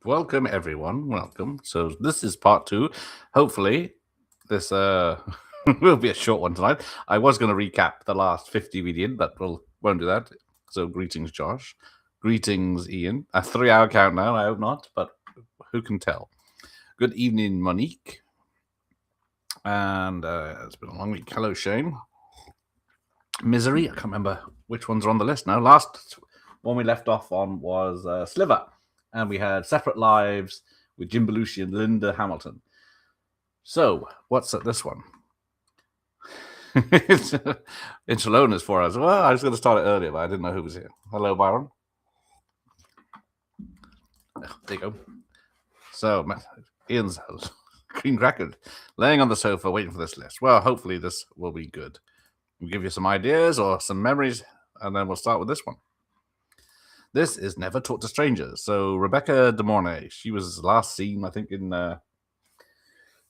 Welcome, everyone. Welcome. So this is part 2. Hopefully, this will be a short one tonight. I was going to recap the last 50 we did, but won't do that. So greetings, Josh. Greetings, Ian. A 3-hour countdown. I hope not, but who can tell? Good evening, Monique. And it's been a long week. Hello, Shane. Misery. I can't remember which ones are on the list now. Last one we left off on was Sliver. And we had Separate Lives with Jim Belushi and Linda Hamilton. So, what's at this one? It's alone as for us. Well, I was going to start it earlier, but I didn't know who was here. Hello, Byron. There you go. So, Ian's green crackered, laying on the sofa, waiting for this list. Well, hopefully this will be good. We'll give you some ideas or some memories, and then we'll start with this one. This is Never Talk to Strangers. So Rebecca De Mornay, she was last seen, I think, in the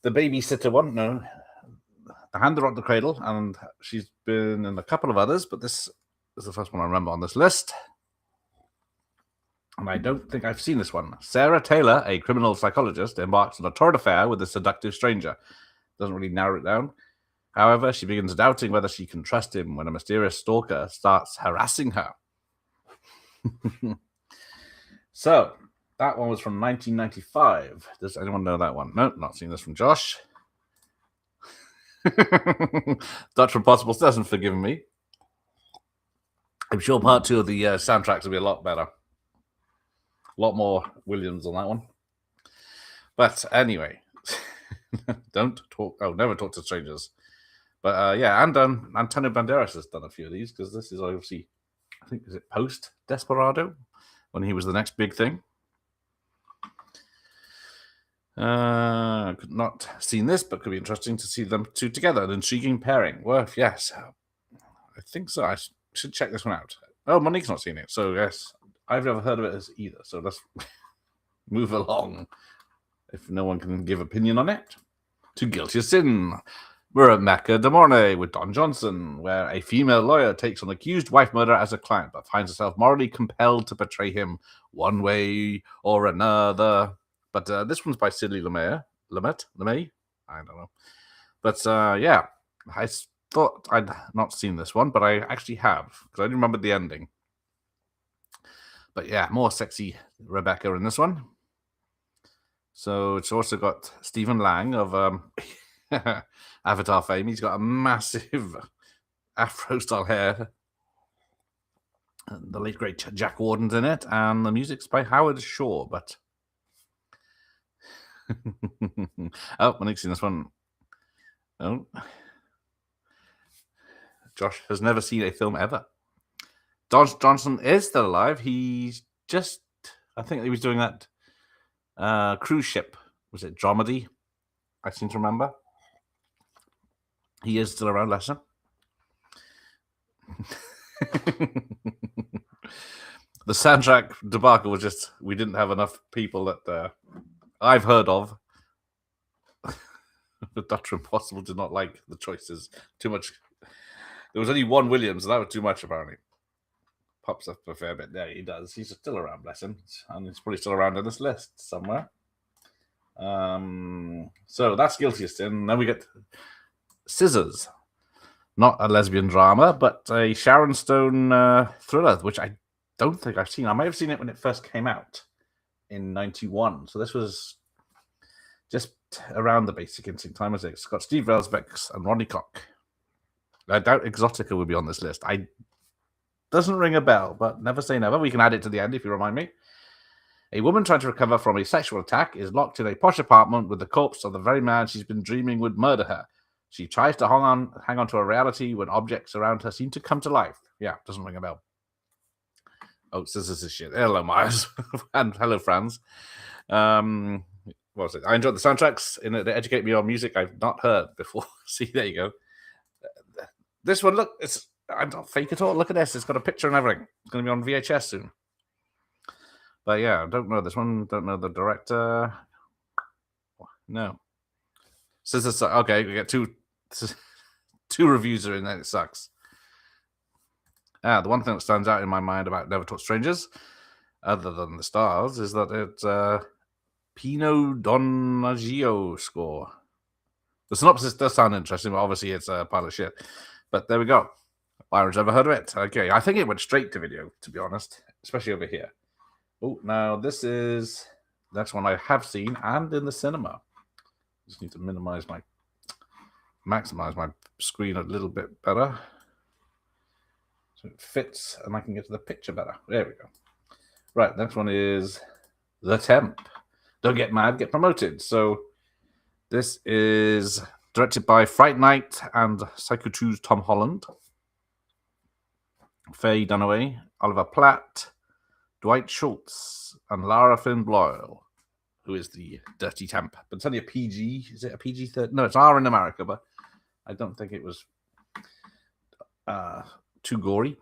Babysitter one. No, The Hand That Rocked the Cradle, and she's been in a couple of others, but this is the first one I remember on this list. And I don't think I've seen this one. Sarah Taylor, a criminal psychologist, embarks on a torrid affair with a seductive stranger. Doesn't really narrow it down. However, she begins doubting whether she can trust him when a mysterious stalker starts harassing her. So, that one was from 1995. Does anyone know that one? No, not seen this from Josh. Dutch Impossible still hasn't forgiven me. I'm sure part 2 of the soundtracks will be a lot better. A lot more Williams on that one. But anyway, never talk to strangers. But yeah, and Antonio Banderas has done a few of these because this is obviously, I think, is it post Desperado when he was the next big thing? Could not seen this, but could be interesting to see them two together. An intriguing pairing. Worth, yes, I think so. I should check this one out. Oh, Monique's not seen it, so yes, I've never heard of it as either. So let's move along. If no one can give opinion on it, to Guilty as Sin. We're at Mecca de Mornay with Don Johnson, where a female lawyer takes on accused wife murderer as a client, but finds herself morally compelled to betray him one way or another. But this one's by Sidney Lumet? I don't know. But yeah, I thought I'd not seen this one, but I actually have, because I didn't remember the ending. But yeah, more sexy Rebecca in this one. So it's also got Stephen Lang of Avatar fame. He's got a massive Afro-style hair. And the late great Jack Warden's in it, and the music's by Howard Shore. But oh, Monique's seen this one. Oh, Josh has never seen a film ever. Don Johnson is still alive. He's just, I think he was doing that cruise ship. Was it Dramedy? I seem to remember. He is still around, Lester. The soundtrack debacle was just, we didn't have enough people that I've heard of. But Dr. Impossible did not like the choices too much. There was only one Williams, and that was too much, apparently. Pops up a fair bit there. He does. He's still around, bless him. And he's probably still around in this list somewhere. So that's Guilty as Sin. Then we get Scissors. Not a lesbian drama, but a Sharon Stone thriller, which I don't think I've seen. I might have seen it when it first came out in 91. So this was just around the Basic Instinct time, as it's got Steve Railsbeck and Ronnie Cock. I doubt Exotica would be on this list. Doesn't ring a bell, but never say never. We can add it to the end if you remind me. A woman trying to recover from a sexual attack is locked in a posh apartment with the corpse of the very man she's been dreaming would murder her. She tries to hang on to a reality when objects around her seem to come to life. Yeah, doesn't ring a bell. Oh, Scissors is shit. Hello, Myers. And hello, Franz. What was it? I enjoyed the soundtracks. They educate me on music I've not heard before. See, there you go. This one, look, I'm not fake at all. Look at this. It's got a picture and everything. It's going to be on VHS soon. But yeah, don't know this one. Don't know the director. No. Scissors. Okay, we get two reviews are in there. It sucks. The one thing that stands out in my mind about Never Talk Strangers, other than the stars, is that Pino Donaggio score. The synopsis does sound interesting, but obviously it's a pile of shit. But there we go. Byron's ever heard of it? Okay, I think it went straight to video, to be honest, especially over here. Oh, now this is that's one I have seen and in the cinema. Just need to maximize my screen a little bit better so it fits and I can get to the picture better. There we go. Right, next one is The Temp. Don't get mad, get promoted. So this is directed by Fright Night and Psycho 2's Tom Holland, Faye Dunaway, Oliver Platt, Dwight Schultz, and Lara Flynn Boyle, who is the dirty temp. But it's only a PG. Is it a PG-13? No, it's R in America, but I don't think it was too gory.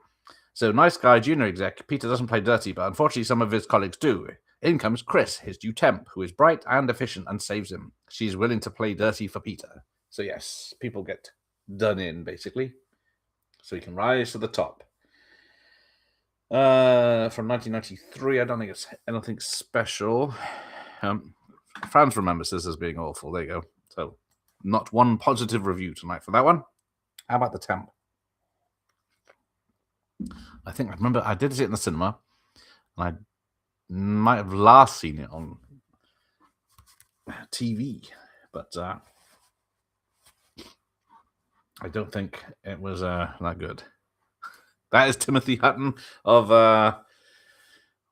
So, nice guy, junior exec. Peter doesn't play dirty, but unfortunately some of his colleagues do. In comes Chris, his new temp, who is bright and efficient and saves him. She's willing to play dirty for Peter. So, yes, people get done in, basically. So he can rise to the top. From 1993, I don't think it's anything special. Fans remember this as being awful. There you go. So, not one positive review tonight for that one. How about The Temp? I think I remember I did see it in the cinema, and I might have last seen it on TV, but I don't think it was that good. That is Timothy Hutton of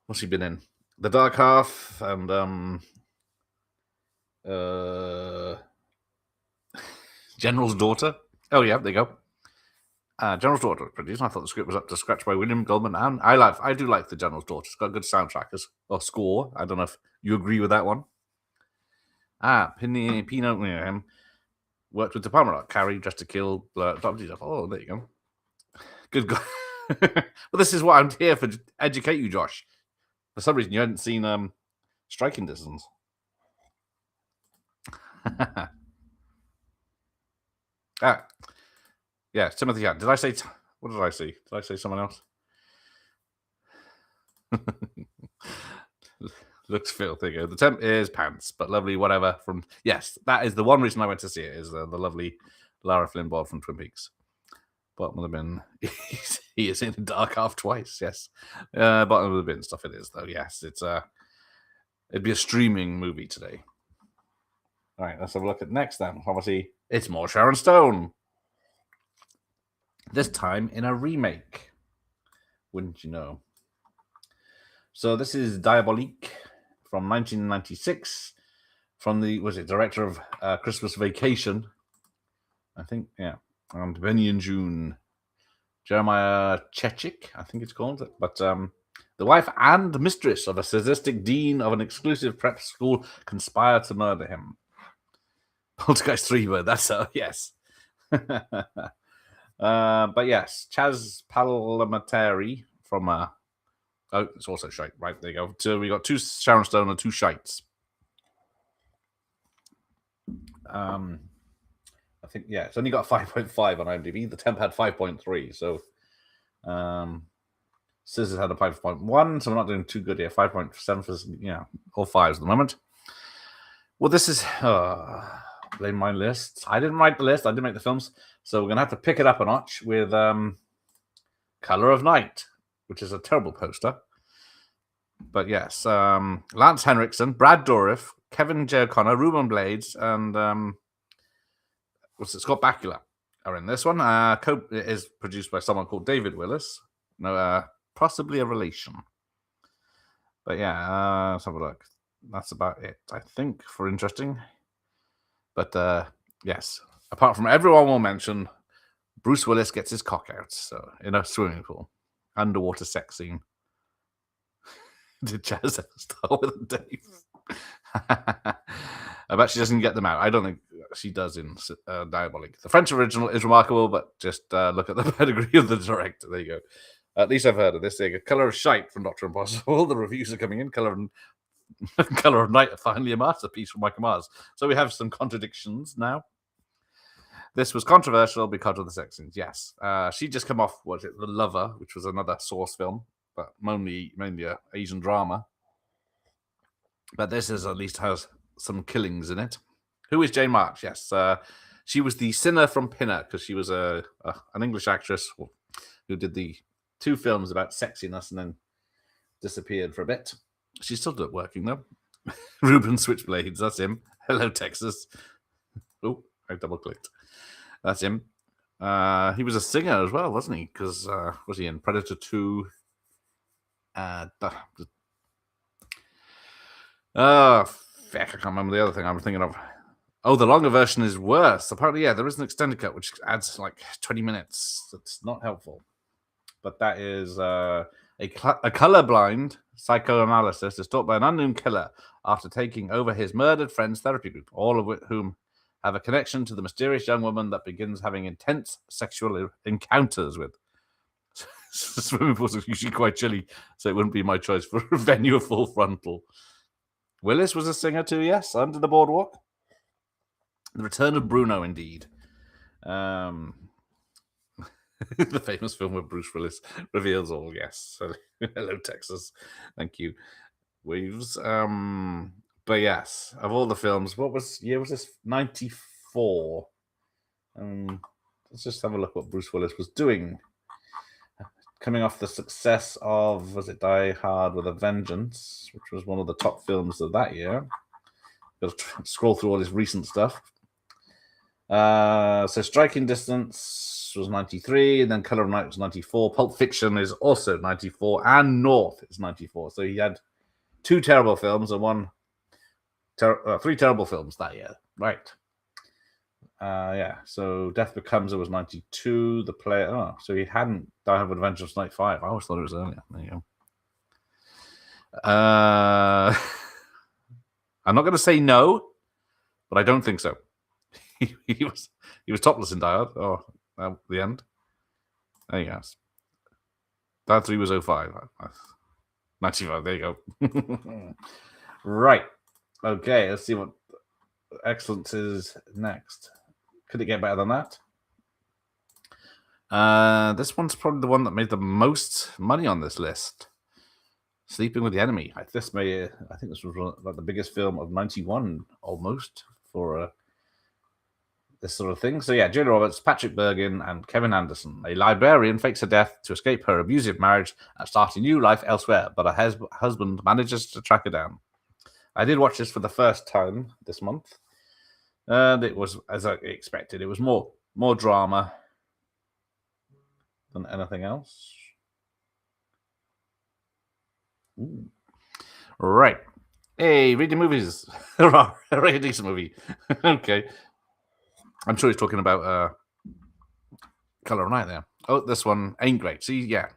what's he been in? The Dark Half and General's Daughter. Oh yeah, there you go. General's Daughter was produced. I thought the script was up to scratch by William Goldman, and I do like the General's Daughter. It's got a good soundtrack or score. I don't know if you agree with that one. Pino worked with Department of Carrie, Just to Kill, Blur, oh, there you go. Good God. Well, this is what I'm here for, to educate you, Josh. For some reason, you hadn't seen Striking Distance. Yeah, Timothy. Yeah. Did I say? What did I see? Did I say someone else? Looks filthy. There you go. The Temp is pants, but lovely. Whatever. Yes, that is the one reason I went to see it. Is the lovely Lara Flynn Boyle from Twin Peaks. Bottom of the bin. He is in the Dark Half twice. Yes, bottom of the bin stuff. It is though. Yes, it'd be a streaming movie today. All right, let's have a look at next then. Obviously, it's more Sharon Stone. This time in a remake. Wouldn't you know? So this is Diabolique from 1996. From the director of Christmas Vacation? I think, yeah. And Benny and June. Jeremiah Chechik, I think it's called. But the wife and mistress of a sadistic dean of an exclusive prep school conspire to murder him. Poltergeist 3, but that's yes. But yes, Chaz Palminteri from oh, it's also shite. Right, there you go. So we got 2 Sharon Stone and 2 shites. I think it's only got 5.5 on IMDb. The Temp had 5.3, so Scissors had a 5.1, so we're not doing too good here. 5.7 for all 5s at the moment. Well, this is blame my list. I didn't write the list. I didn't make the films. So we're going to have to pick it up a notch with Color of Night, which is a terrible poster. But yes, Lance Henriksen, Brad Dourif, Kevin J. O'Connor, Ruben Blades, and Scott Bakula are in this one. It is produced by someone called David Willis. No, possibly a relation. But yeah, let's have a look. That's about it, I think, for interesting. But yes, apart from everyone will mention, Bruce Willis gets his cock out, so in a swimming pool, underwater sex scene. Did Chaz ever start with a Dave? I bet she doesn't get them out. I don't think she does in Diabolique. The French original is remarkable, but just look at the pedigree of the director. There you go. At least I've heard of this. There you go. Color of Shite from Dr. Impossible. The reviews are coming in. Color of Night are finally a masterpiece from Michael Mars. So we have some contradictions now. This was controversial because of the sex scenes. Yes. She just come off, The Lover, which was another Source film, but mainly Asian drama. But this is at least has some killings in it. Who is Jane March? Yes, she was the sinner from Pinner because she was an English actress who did the 2 films about sexiness and then disappeared for a bit. She's still working though. Ruben Switchblades, that's him. Hello, Texas. Oh, I double clicked. That's him. He was a singer as well, wasn't he? Because was he in Predator 2? I can't remember the other thing I was thinking of. Oh, the longer version is worse. Apparently, yeah, there is an extended cut which adds like 20 minutes. That's not helpful. But that is a colorblind psychoanalyst is taught by an unknown killer after taking over his murdered friend's therapy group, all of whom have a connection to the mysterious young woman that begins having intense sexual encounters with. Swimming pools are usually quite chilly, so it wouldn't be my choice for a venue of Full Frontal. Willis was a singer too, yes, Under the Boardwalk. The Return of Bruno, indeed. The famous film where Bruce Willis reveals all, yes. So, hello, Texas. Thank you, Waves. But yes, of all the films, what year was this? 94. Let's just have a look what Bruce Willis was doing. Coming off the success of, was it Die Hard with a Vengeance, which was one of the top films of that year. Got to scroll through all his recent stuff. So Striking Distance was 93, and then Color of Night was 94. Pulp Fiction is also 94, and North is 94. So he had 2 terrible films and 3 terrible films that year. Right. Yeah, so Death Becomes Her was 92. The Player, so he hadn't Die Hard with Adventure was 95. I always thought it was earlier. There you go. I'm not going to say no, but I don't think so. he was topless in Die Hard. Oh, the end. There you go. Die Hard 3 was 05. 95. There you go. Right. Okay, let's see what Excellence is next. Could it get better than that? This one's probably the one that made the most money on this list. Sleeping with the Enemy. I think this was like the biggest film of 91 almost for this sort of thing. So yeah, Julia Roberts, Patrick Bergin, and Kevin Anderson. A librarian fakes her death to escape her abusive marriage and start a new life elsewhere, but her husband manages to track her down. I did watch this for the first time this month. And it was, as I expected, it was more drama than anything else. Ooh. Right. Hey, reading movies. A decent movie. Okay. I'm sure he's talking about Color of Night there. Oh, this one ain't great. See, yeah.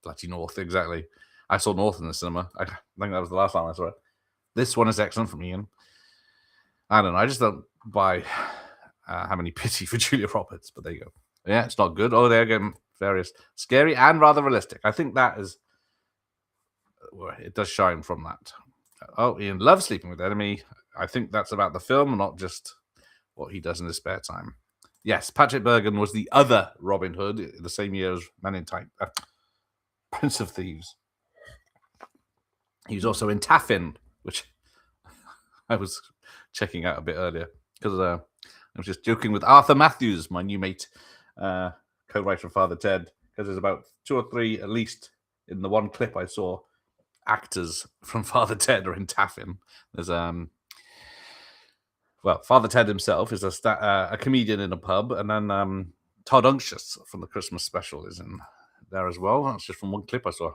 Bloody North, exactly. I saw North in the cinema. I think that was the last time I saw it. This one is excellent from Ian. I don't know. I just don't buy have any pity for Julia Roberts, but there you go. Yeah, it's not good. Oh, they're getting various scary and rather realistic. I think that is it does shine from that. Oh, Ian loves Sleeping with the Enemy. I think that's about the film, not just what he does in his spare time. Yes, Patrick Bergin was the other Robin Hood the same year as Men in Tight, Prince of Thieves. He was also in Taffin, which I was checking out a bit earlier because I was just joking with Arthur Matthews, my new mate, co-writer of Father Ted, because there's about 2 or 3, at least, in the one clip I saw, actors from Father Ted are in Taffin. There's Father Ted himself is a comedian in a pub, and then Todd Unctious from the Christmas special is in there as well. That's just from one clip I saw.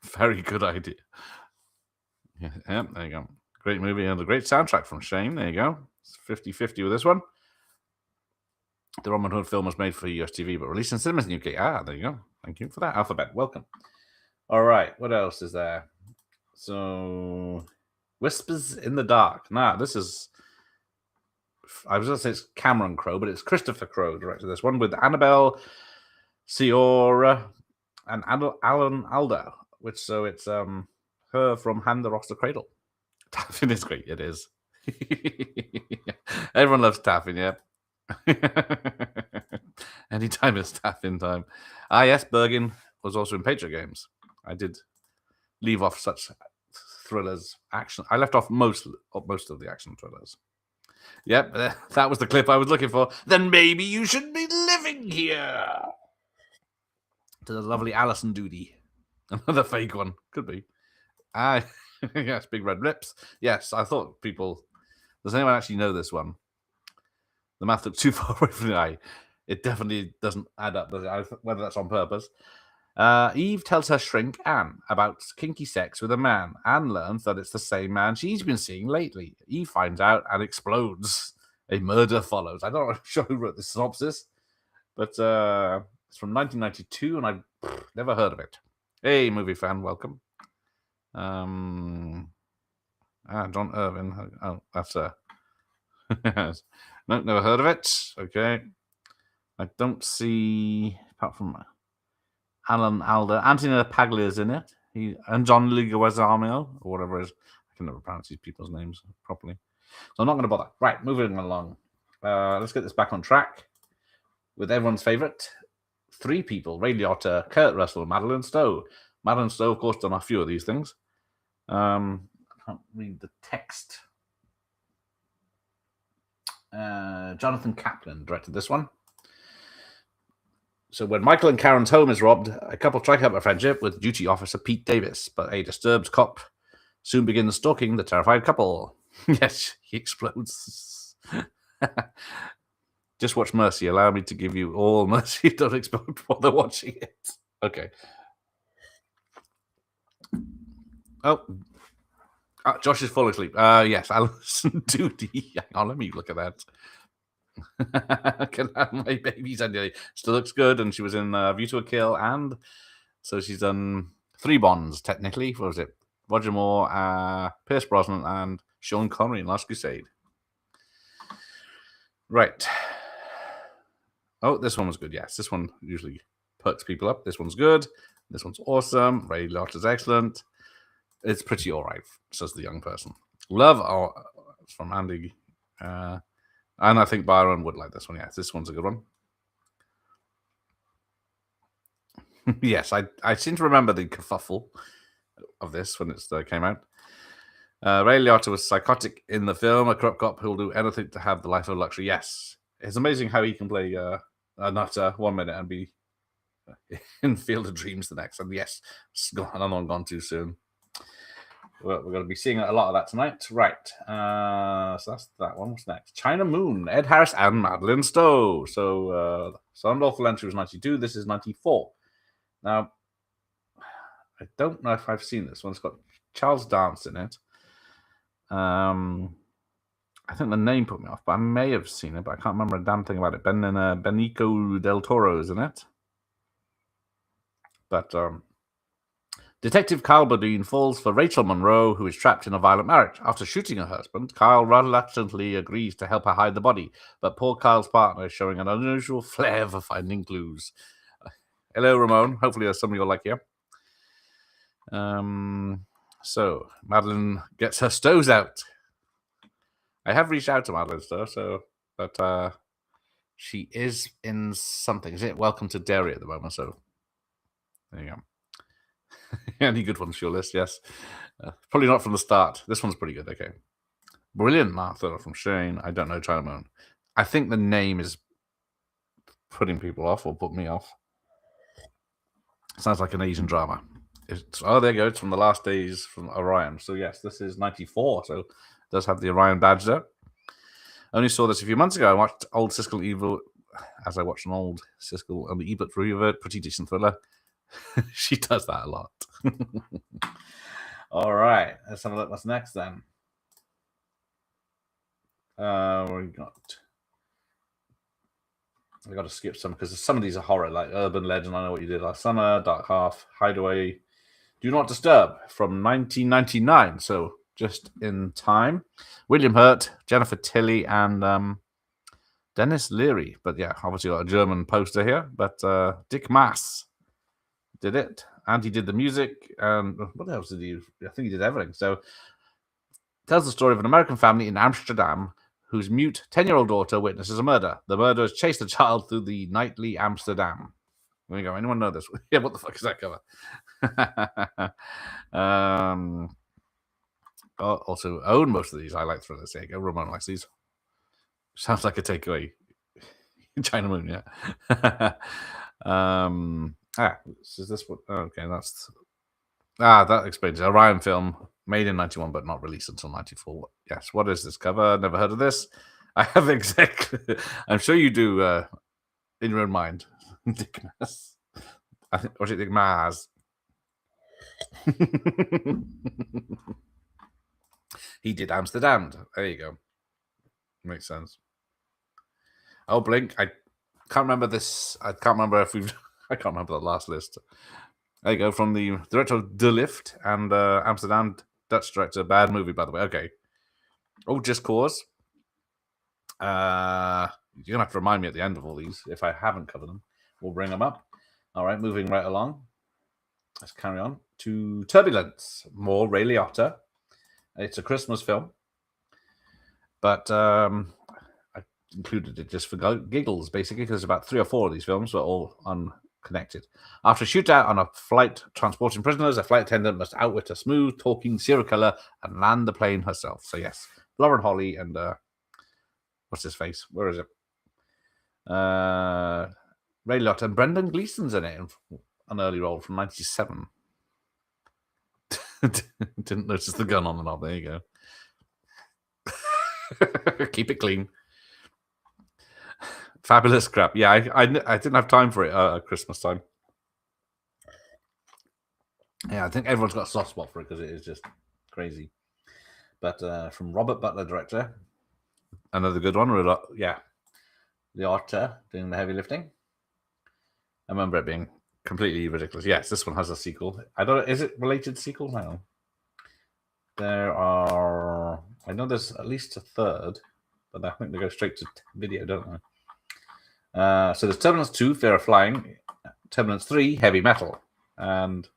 Very good idea. Yeah, there you go. Great movie and a great soundtrack from Shane. There you go. It's 50-50 with this one. The Robin Hood film was made for US TV, but released in cinemas in the UK. There you go. Thank you for that, Alphabet. Welcome. All right, what else is there? So, Whispers in the Dark. This is... I was going to say it's Cameron Crowe, but it's Christopher Crowe directed this one with Annabelle Ciora and Alan Alda, it's her from Hand the Rocks to Cradle. Taffin is great. It is. Everyone loves Taffin, yeah. Anytime it's Taffin time. Yes, Bergin was also in Patriot Games. I did leave off such thrillers, action. I left off most of the action thrillers. Yep, that was the clip I was looking for. Then maybe you should be living here. To the lovely Alison Doody. Another fake one. Could be. Yes, big red lips. Yes, I thought people... Does anyone actually know this one? The mouth looks too far away from the eye. It definitely doesn't add up, does it? Whether that's on purpose. Eve tells her shrink, Anne, about kinky sex with a man. Anne learns that it's the same man she's been seeing lately. Eve finds out and explodes. A murder follows. I'm not sure who wrote this synopsis, but it's from 1992, and I've never heard of it. Hey, movie fan, welcome. John Irvin. Oh, that's no, never heard of it. Okay. I don't see, apart from Alan Alda, Anthony Paglia's in it. And John Leguizamo, or whatever it is. I can never pronounce these people's names properly. So I'm not going to bother. Right, moving along. Let's get this back on track with everyone's favorite. 3 people: Ray Liotta, Kurt Russell, Madeleine Stowe. Madeleine Stowe, of course, done a few of these things. I can't read the text. Jonathan Kaplan directed this one. So when Michael and Karen's home is robbed, a couple strike up a friendship with duty officer Pete Davis, but a disturbed cop soon begins stalking the terrified couple. Yes, he explodes. Just watch Mercy. Allow me to give you all mercy. Don't explode while they're watching it. Okay. Oh, Josh is falling asleep. Yes, Alison Doody. Hang on, let me look at that. Can have my babies and still looks good, and she was in View to a Kill, and so she's done 3 Bonds technically. What was it? Roger Moore, Pierce Brosnan, and Sean Connery in Last Crusade. Right. Oh, this one was good. Yes, this one usually perks people up. This one's good. This one's awesome. Ray Liotta's excellent. It's pretty all right, says the young person. Love from Andy. And I think Byron would like this one. Yes, this one's a good one. Yes, I seem to remember the kerfuffle of this when it came out. Ray Liotta was psychotic in the film, a corrupt cop who will do anything to have the life of luxury. Yes, it's amazing how he can play a nutter 1 minute and be in Field of Dreams the next. And yes, it's gone too soon. We're going to be seeing a lot of that tonight. Right. So that's that one. What's next? China Moon, Ed Harris and Madeleine Stowe. So Unlawful Entry was 92. This is 94. Now, I don't know if I've seen this one. It's got Charles Dance in it. I think the name put me off, but I may have seen it, but I can't remember a damn thing about it. Benicio del Toro's in it. But Detective Kyle Bodine falls for Rachel Monroe, who is trapped in a violent marriage. After shooting her husband, Kyle reluctantly agrees to help her hide the body, but poor Kyle's partner is showing an unusual flair for finding clues. Hello, Ramon. Hopefully there's somebody you'll like here. So Madeleine gets her stoves out. I have reached out to Madeleine Stowe, but she is in something. Is it Welcome to Derry at the moment? So there you go. Any good ones for your list? Yes. Probably not from the start. This one's pretty good. Okay. Brilliant, Martha from Shane. I don't know China Moon. I think the name is putting people off or put me off. Sounds like an Asian drama. There you go. It's from the last days from Orion. So yes, this is 94. So it does have the Orion badge there. I only saw this a few months ago. I watched old Siskel Evil as I watched an old Siskel and the Ebert review of it. Pretty decent thriller. She does that a lot. All right. Let's have a look. What's next then? We got... I got to skip some because some of these are horror, like Urban Legend, I Know What You Did Last Summer, Dark Half, Hideaway, Do Not Disturb from 1999. So just in time. William Hurt, Jennifer Tilly, and Dennis Leary. But yeah, obviously got a German poster here. But Dick Maas did it. And he did the music. And what else did he do? I think he did everything. So tells the story of an American family in Amsterdam whose mute 10-year-old daughter witnesses a murder. The murderers chase the child through the nightly Amsterdam. There you go. Anyone know this? Yeah, what the fuck is that cover? Also own most of these. I like thrillers. There you go. Ramon likes these. Sounds like a takeaway. China Moon, yeah. So is this what? Okay, that's that explains it. Orion film made in 91 but not released until 94. Yes. What is this cover? Never heard of this. I have exactly. I'm sure you do in your own mind. Dick Mas. I think, or is it Dick Mas? He did Amsterdam. There you go. Makes sense. Oh, Blink. I can't remember this. I can't remember if we've. I can't remember the last list. There you go. From the director of De Lift and Amsterdam, Dutch director. Bad movie, by the way. Okay. Oh, Just Cause. You're gonna have to remind me at the end of all these if I haven't covered them. We'll bring them up. All right, moving right along. Let's carry on to Turbulence. More Ray Liotta. It's a Christmas film, but I included it just for giggles, basically, because about 3 or 4 of these films were all unconnected. After a shootout on a flight transporting prisoners, a flight attendant must outwit a smooth-talking serial killer and land the plane herself. So yes, Lauren Holly and what's his face? Where is it? Ray Liotta and Brendan Gleeson's in it, an early role from 97. Didn't notice the gun on the knob. There you go. Keep it clean. Fabulous crap. Yeah, I didn't have time for it at Christmas time. Yeah, I think everyone's got a soft spot for it because it is just crazy. But from Robert Butler, director, another good one. Yeah, Liotta doing the heavy lifting. I remember it being completely ridiculous. Yes, this one has a sequel. I don't know. Is it related to sequels now? There are. I know there's at least a third, but I think they go straight to video, don't they? So there's Turbulence 2, Fear of Flying, Turbulence 3, Heavy Metal, and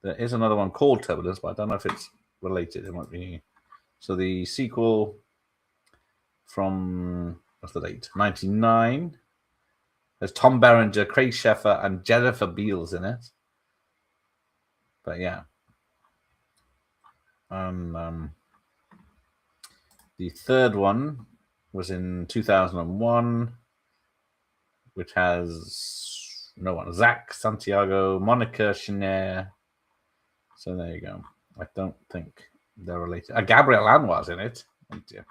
there is another one called Turbulence, but I don't know if it's related. It might be. So the sequel from what's the date? 99. There's Tom Berenger, Craig Sheffer, and Jennifer Beals in it. But yeah. The third one was in 2001, which has no one. Zach Santiago, Monica Schneider. So there you go. I don't think they're related. Gabrielle Anwar's in it. Oh dear.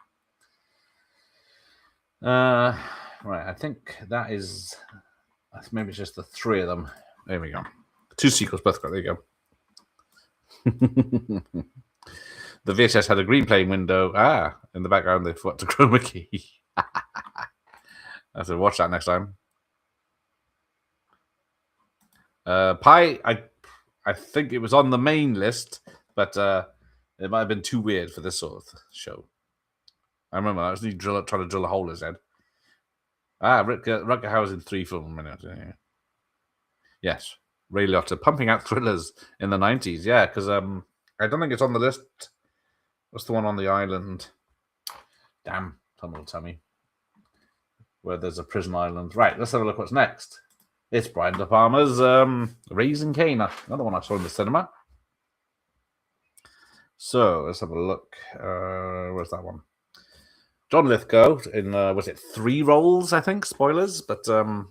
Right, I think that is. Maybe it's just the 3 of them. There we go. 2 sequels, both got. There you go. The VHS had a green playing window. In the background, they forgot to chroma key. I have to watch that next time. Pi, I think it was on the main list, but it might have been too weird for this sort of show. I remember I was trying to drill a hole in his head. Rutger Hauer's in 3 film minutes. Yeah. Yes, Ray Liotta pumping out thrillers in the 90s. Yeah, because I don't think it's on the list. What's the one on the island? Damn, someone will tell me. Where there's a prison island. Right, let's have a look what's next. It's Brian De Palma's Raising Cain, another one I saw in the cinema. So let's have a look. Where's that one? John Lithgow in was it 3 roles? I think spoilers, but oh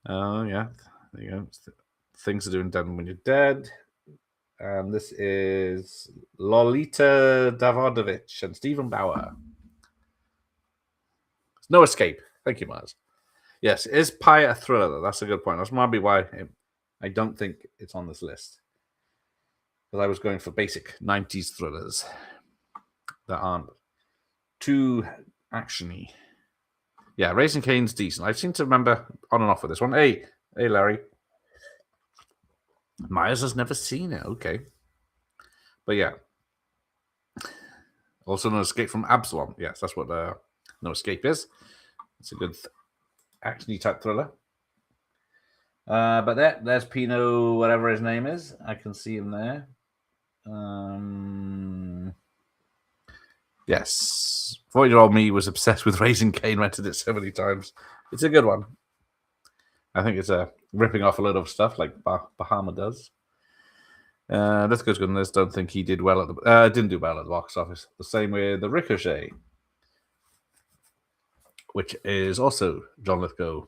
yeah, there you go. Things to do in Dead when you're dead, and this is Lolita Davidovich and Stephen Bauer. No Escape. Thank you, Mars. Yes, is Pi a thriller though? That's a good point. That's maybe why I don't think it's on this list. Because I was going for basic 90s thrillers that aren't too actiony. Yeah, Raising Cane's decent. I seem to remember on and off with this one. Hey, Larry. Myers has never seen it. Okay. But yeah. Also, No Escape from Absalom. Yes, that's what No Escape is. It's a good actiony type thriller. But there's Pino, whatever his name is. I can see him there. Yes. 40-year-old me was obsessed with Raising Cain, rented it so many times. It's a good one. I think it's ripping off a lot of stuff like Bahama does. This goes good on this. Don't think he did well at the didn't do well at the box office. The same with the Ricochet, which is also John Lithgow,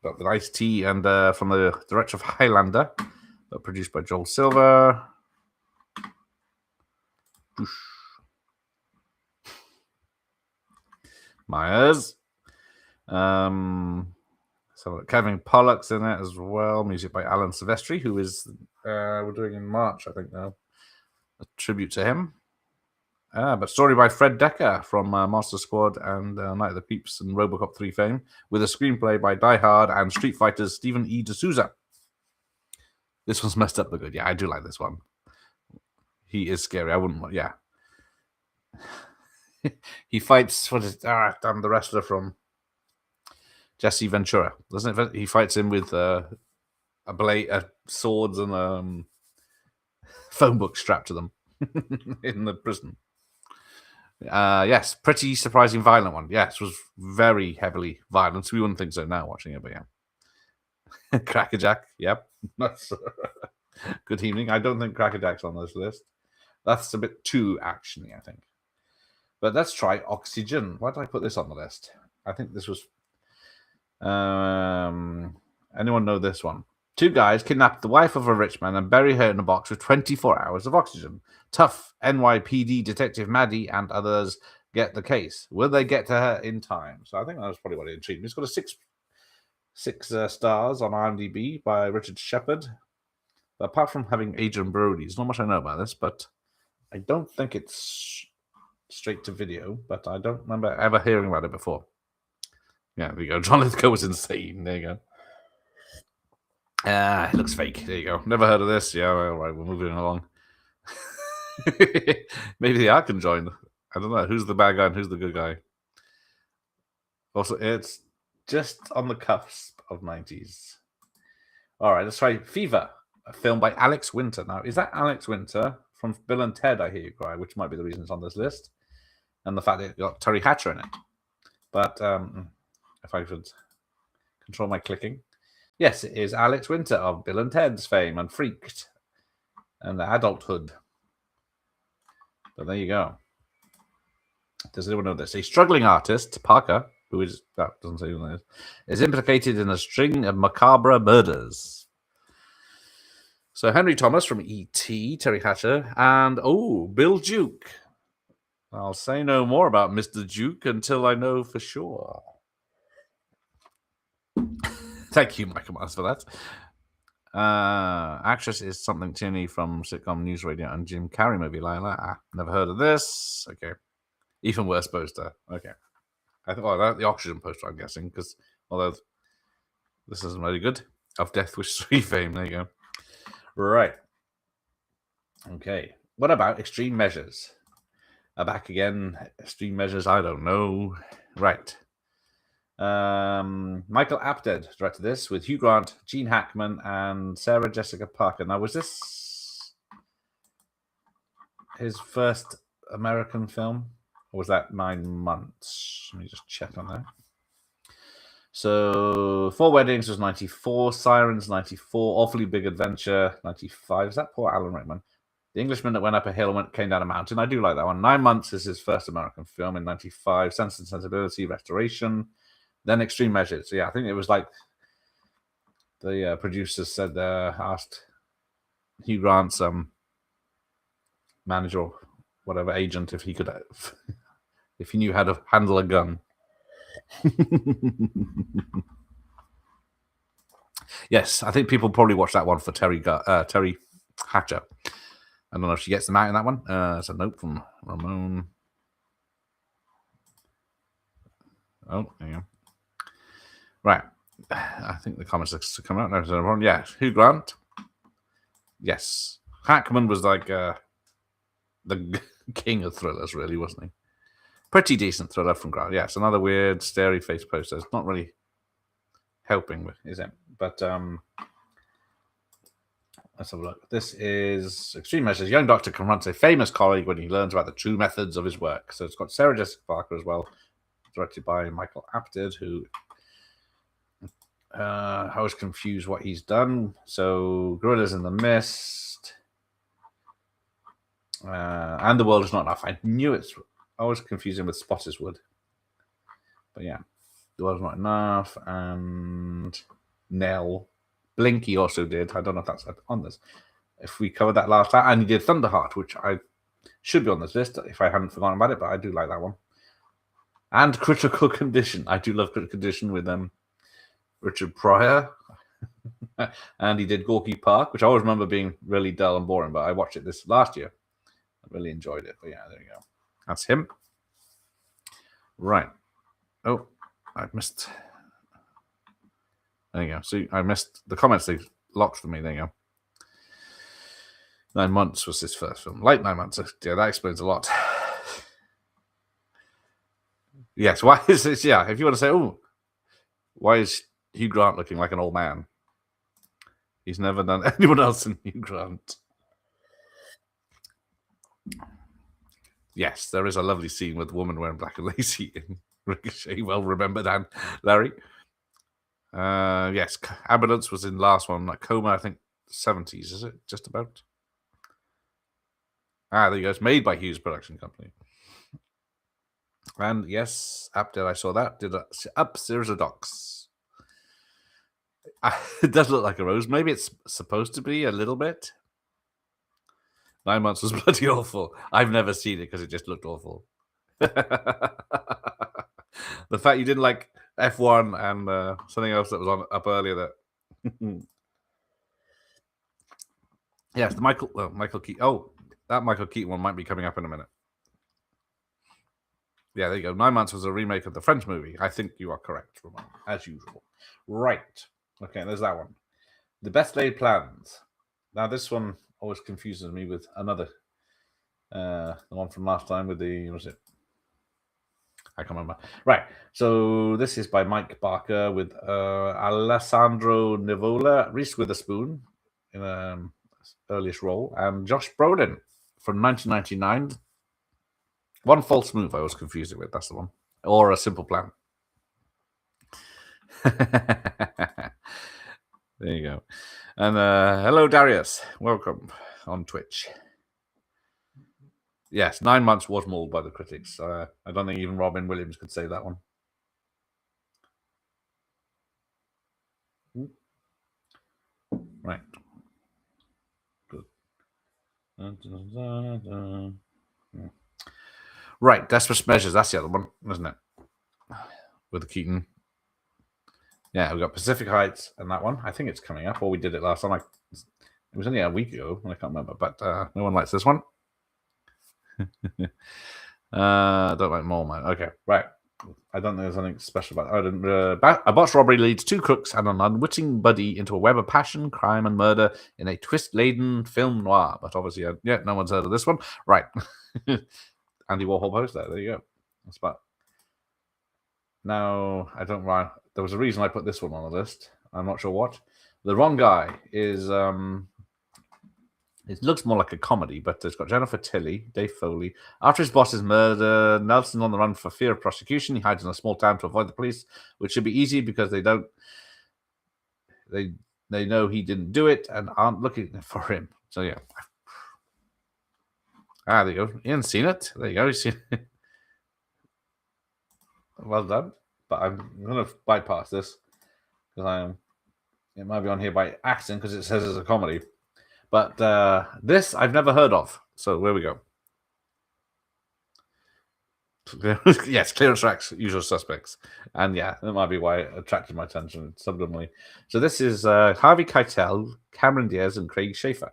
but with Ice-T and from the director of Highlander, but produced by Joel Silver. Myers. So Kevin Pollock's in it as well. Music by Alan Silvestri, who is we're doing in March, I think now. A tribute to him. But story by Fred Decker from Monster Squad and Night of the Peeps and RoboCop 3 fame, with a screenplay by Die Hard and Street Fighter's Stephen E. D'Souza. This one's messed up but good. Yeah, I do like this one. He is scary. I wouldn't. Yeah. He fights damn the wrestler from Jesse Ventura, doesn't it? He fights him with a blade, swords, and phone book strapped to them in the prison. Yes, pretty surprising, violent one. Yes, was very heavily violent. We wouldn't think so now watching it, but yeah. Crackerjack, yep. That's good evening. I don't think Crackerjack's on this list. That's a bit too actiony, I think. But let's try Oxygen. Why did I put this on the list? I think this was... anyone know this one? Two guys kidnap the wife of a rich man and bury her in a box with 24 hours of oxygen. Tough NYPD detective Maddie and others get the case. Will they get to her in time? So I think that was probably what it intrigued me. It's got a six stars on IMDb by Richard Shepard. But apart from having Adrian Brody, there's not much I know about this, but I don't think it's straight to video, but I don't remember ever hearing about it before. Yeah, there you go. John Lithgow was insane. There you go. It looks fake. There you go. Never heard of this. Yeah, all right, we're moving along. Maybe the art can join. I don't know. Who's the bad guy and who's the good guy? Also, it's just on the cusp of 90s. All right, let's try Fever, a film by Alex Winter. Now, is that Alex Winter from Bill and Ted, I Hear You Cry, which might be the reason it's on this list, and the fact that it got Terry Hatcher in it. But if I could control my clicking. Yes, it is Alex Winter of Bill and Ted's fame and Freaked and Adulthood. But there you go. Does anyone know this? A struggling artist, Parker, who is, that doesn't say who that is implicated in a string of macabre murders. So Henry Thomas from E.T., Terry Hatcher, and, Bill Duke. I'll say no more about Mr. Duke until I know for sure. Thank you, Michael Myers, for that. Actress is something Tierney from sitcom News Radio and Jim Carrey movie Lila. Never heard of this. Okay. Even worse poster. Okay. I thought the Oxygen poster, I'm guessing, because although this isn't very good. Of Death Wish 3 fame. There you go. Right. Okay. What about Extreme Measures? Back again. Extreme Measures, I don't know. Right. Michael Apted directed this with Hugh Grant, Gene Hackman, and Sarah Jessica Parker. Now, was this his first American film? Or was that 9 months? Let me just check on that. So, Four Weddings was 94, Sirens 94, Awfully Big Adventure 95. Is that poor Alan Rickman? The Englishman that went up a hill and came down a mountain. I do like that one. 9 months is his first American film in 95. Sense and Sensibility, Restoration. Then Extreme Measures. So, yeah, I think it was like the producers said, asked Hugh Grant's manager or whatever agent if he could, if he knew how to handle a gun. Yes, I think people probably watch that one for Terry Hatcher. I don't know if she gets them out in that one. It's a note from Ramon. Oh, there you go. Right. I think the comments are coming out now. Yeah, Hugh Grant. Yes. Hackman was like the king of thrillers, really, wasn't he? Pretty decent thriller from Grant. Yes, another weird, starey face poster. It's not really helping with, is it? But let's have a look. This is Extreme Measures. Young doctor confronts a famous colleague when he learns about the true methods of his work. So it's got Sarah Jessica Parker as well, directed by Michael Apted, who I was confused what he's done. So, Gorillas in the Mist. And The World Is Not Enough. I knew it's... I was confusing with Spottiswoode. But yeah. The World Is Not Enough. And Nell. Blinky also did. I don't know if that's on this. If we covered that last time. And he did Thunderheart, which I should be on this list if I hadn't forgotten about it. But I do like that one. And Critical Condition. I do love Critical Condition with Richard Pryor. And he did Gorky Park, which I always remember being really dull and boring, but I watched it this last year. I really enjoyed it. But yeah, there you go. That's him. Right. Oh, I missed. There you go. See, I missed the comments. They locked for me. There you go. 9 months was his first film. Like 9 months. Yeah, that explains a lot. Yes, why is this? Yeah, if you want to say, oh, why is Hugh Grant looking like an old man? He's never done anyone else than Hugh Grant. Yes, there is a lovely scene with the woman wearing black and lacy in Ricochet. Well remembered, and Larry. Yes, Ambulance was in the last one. Coma, I think, 70s, is it? Just about. There you go. It's made by Hughes Production Company. And yes, Apted, I saw that. Did Up Series of Docs. It does look like a rose. Maybe it's supposed to be a little bit. 9 months was bloody awful. I've never seen it because it just looked awful. The fact you didn't like F1 and something else that was up earlier that. Yes, the Michael Keaton. Oh, that Michael Keaton one might be coming up in a minute. Yeah, there you go. 9 months was a remake of the French movie. I think you are correct, Ramon, as usual. Right. Okay, there's that one. The Best Laid Plans. Now, this one always confuses me with another. The one from last time with the... What was it? I can't remember. Right. So this is by Mike Barker with Alessandro Nivola, Reese Witherspoon in an earliest role, and Josh Brolin from 1999. One False Move I was confused with. That's the one. Or A Simple Plan. There you go. And hello, Darius. Welcome on Twitch. Yes, 9 months was mauled by the critics. I don't think even Robin Williams could say that one. Right. Good. Right, Desperate Measures. That's the other one, isn't it? With the Keaton. Yeah, we've got Pacific Heights and that one. I think it's coming up, or we did it last time. It was only a week ago. I can't remember, but no one likes this one. I don't like Mole Man. Okay, right. I don't think there's anything special about it. A botched robbery leads two crooks and an unwitting buddy into a web of passion, crime, and murder in a twist-laden film noir. But obviously, yeah, no one's heard of this one. Right. Andy Warhol poster. There you go. That's about. Now, I don't mind. There was a reason I put this one on the list. I'm not sure what. The Wrong Guy is... It looks more like a comedy, but it's got Jennifer Tilly, Dave Foley. After his boss's murder, Nelson's on the run for fear of prosecution. He hides in a small town to avoid the police, which should be easy because they know he didn't do it and aren't looking for him. So yeah. There you go. Ian's seen it. There you go. He's seen it. Well done. But I'm going to bypass this because it might be on here by accident because it says it's a comedy. But this I've never heard of. So there we go. Yes, Clearance Tracks, Usual Suspects. And yeah, that might be why it attracted my attention subliminally. So this is Harvey Keitel, Cameron Diaz, and Craig Schaefer.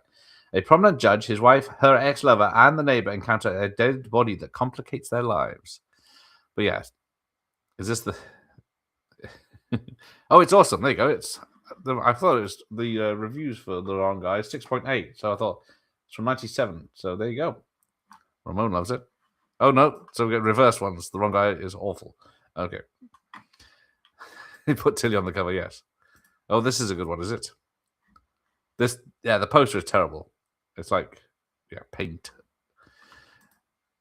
A prominent judge, his wife, her ex-lover, and the neighbor encounter a dead body that complicates their lives. But yeah, is this the... Oh, it's awesome. There you go. I thought it was the reviews for The Wrong Guy, 6.8. So I thought it's from 97. So there you go. Ramon loves it. Oh, no. So we get reverse ones. The Wrong Guy is awful. Okay. He put Tilly on the cover, yes. Oh, this is a good one, is it? The poster is terrible. It's like, paint.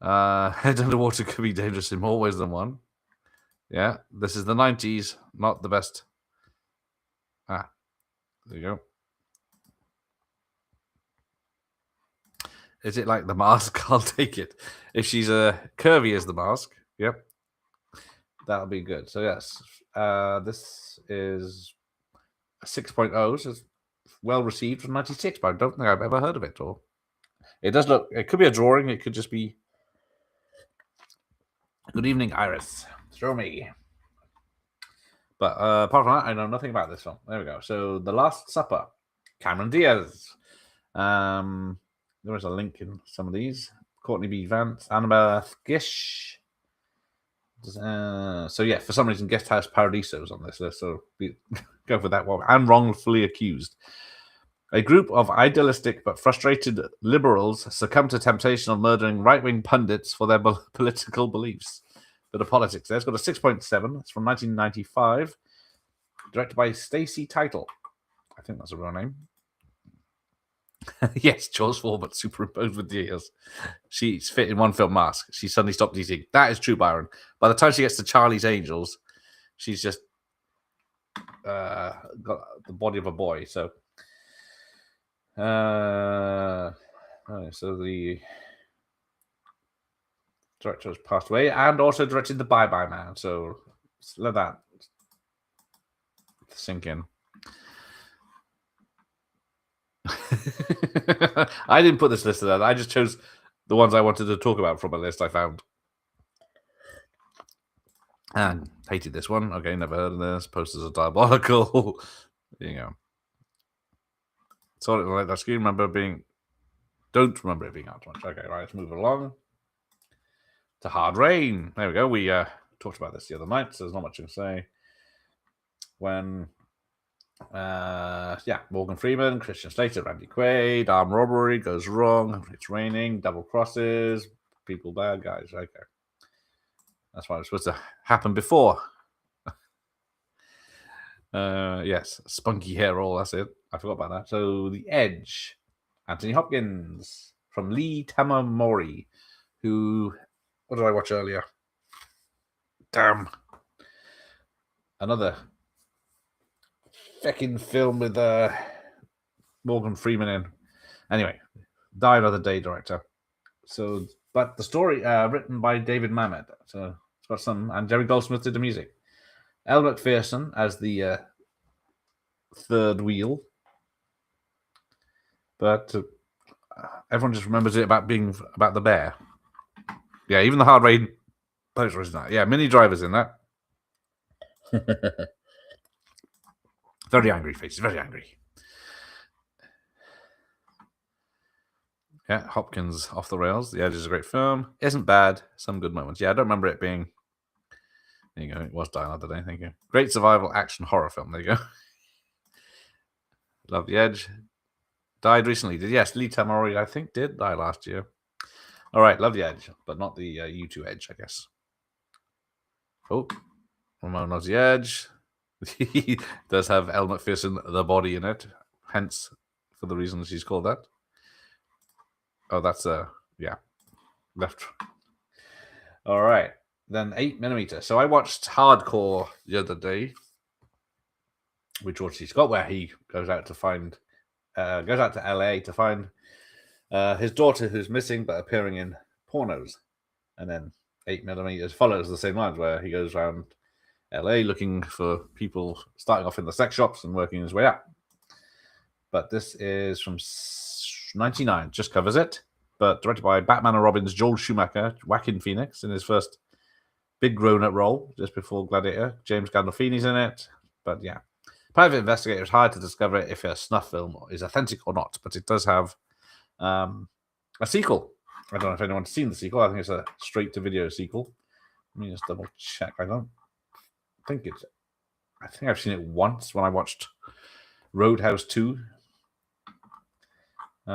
Head underwater could be dangerous in more ways than one. Yeah, this is the 90s, not the best. There you go. Is it like the mask? I'll take it. If she's curvy as the mask, yep, that'll be good. So yes, this is a 6.0, so it's well received from 96, but I don't think I've ever heard of it. Or it does look. It could be a drawing. It could just be. Good evening, Iris. Throw me. But apart from that, I know nothing about this film. There we go. So The Last Supper, Cameron Diaz. There is a link in some of these. Courtney B. Vance, Annabeth Gish. So yeah, for some reason, Guest House Paradiso is on this list. So go for that one. And Wrongfully Accused. A group of idealistic but frustrated liberals succumb to temptation of murdering right-wing pundits for their political beliefs. Bit of politics there. It's got a 6.7. It's from 1995. Directed by Stacey Title. I think that's a real name. Yes, Jaws 4, but superimposed with the ears. She's fit in one film mask. She suddenly stopped eating. That is true, Byron. By the time she gets to Charlie's Angels, she's just got the body of a boy. So, so the director has passed away and also directed The Bye Bye Man. So let that sink in. I didn't put this list there. I just chose the ones I wanted to talk about from a list I found. And hated this one. Okay, never heard of this. Posters are diabolical. There you go. Saw it like that screen. Don't remember it being out much. Okay, right, let's move along to Hard Rain. There we go. We talked about this the other night, so there's not much to say. When Morgan Freeman, Christian Slater, Randy Quaid, armed robbery goes wrong, it's raining, double crosses, people bad guys. Okay. That's why it was supposed to happen before. Yes, spunky hair roll, that's it. I forgot about that. So The Edge, Anthony Hopkins from Lee Tamamori, who, what did I watch earlier? Damn. Another fucking film with Morgan Freeman in. Anyway, Die Another Day director. So, but the story written by David Mamet. So it's got some, and Jerry Goldsmith did the music. Elle Macpherson as the third wheel, but everyone just remembers it about being about the bear. Yeah, even the Hard Rain poster is in that. Yeah, Minnie Driver's in that. Very angry faces, very angry. Yeah, Hopkins off the rails. The Edge is a great film. Isn't bad. Some good moments. Yeah, I don't remember it being. There you go. It was Die Another Day. Thank you. Great survival action horror film. There you go. Love The Edge. Died recently. Yes, Lee Tamori, I think, did die last year. All right, Love The Edge, but not the U2 Edge, I guess. Oh, Ramon loves The Edge. He does have Elle Macpherson, the body in it, hence for the reason she's called that. Oh, that's left. All right, then 8mm. So I watched Hardcore the other day with George C. Scott, where he goes out to LA to find his daughter who's missing but appearing in pornos, and then 8mm follows the same lines where he goes around LA looking for people starting off in the sex shops and working his way up. But this is from 99, just covers it, but directed by Batman and Robin's Joel Schumacher, Joaquin Phoenix in his first big grown-up role just before Gladiator. James Gandolfini's in it, but yeah. Private investigator is hired to discover if a snuff film is authentic or not, but it does have a sequel. I don't know if anyone's seen the sequel. I think it's a straight-to-video sequel. Let me just double-check. I think I've seen it once when I watched Roadhouse 2. It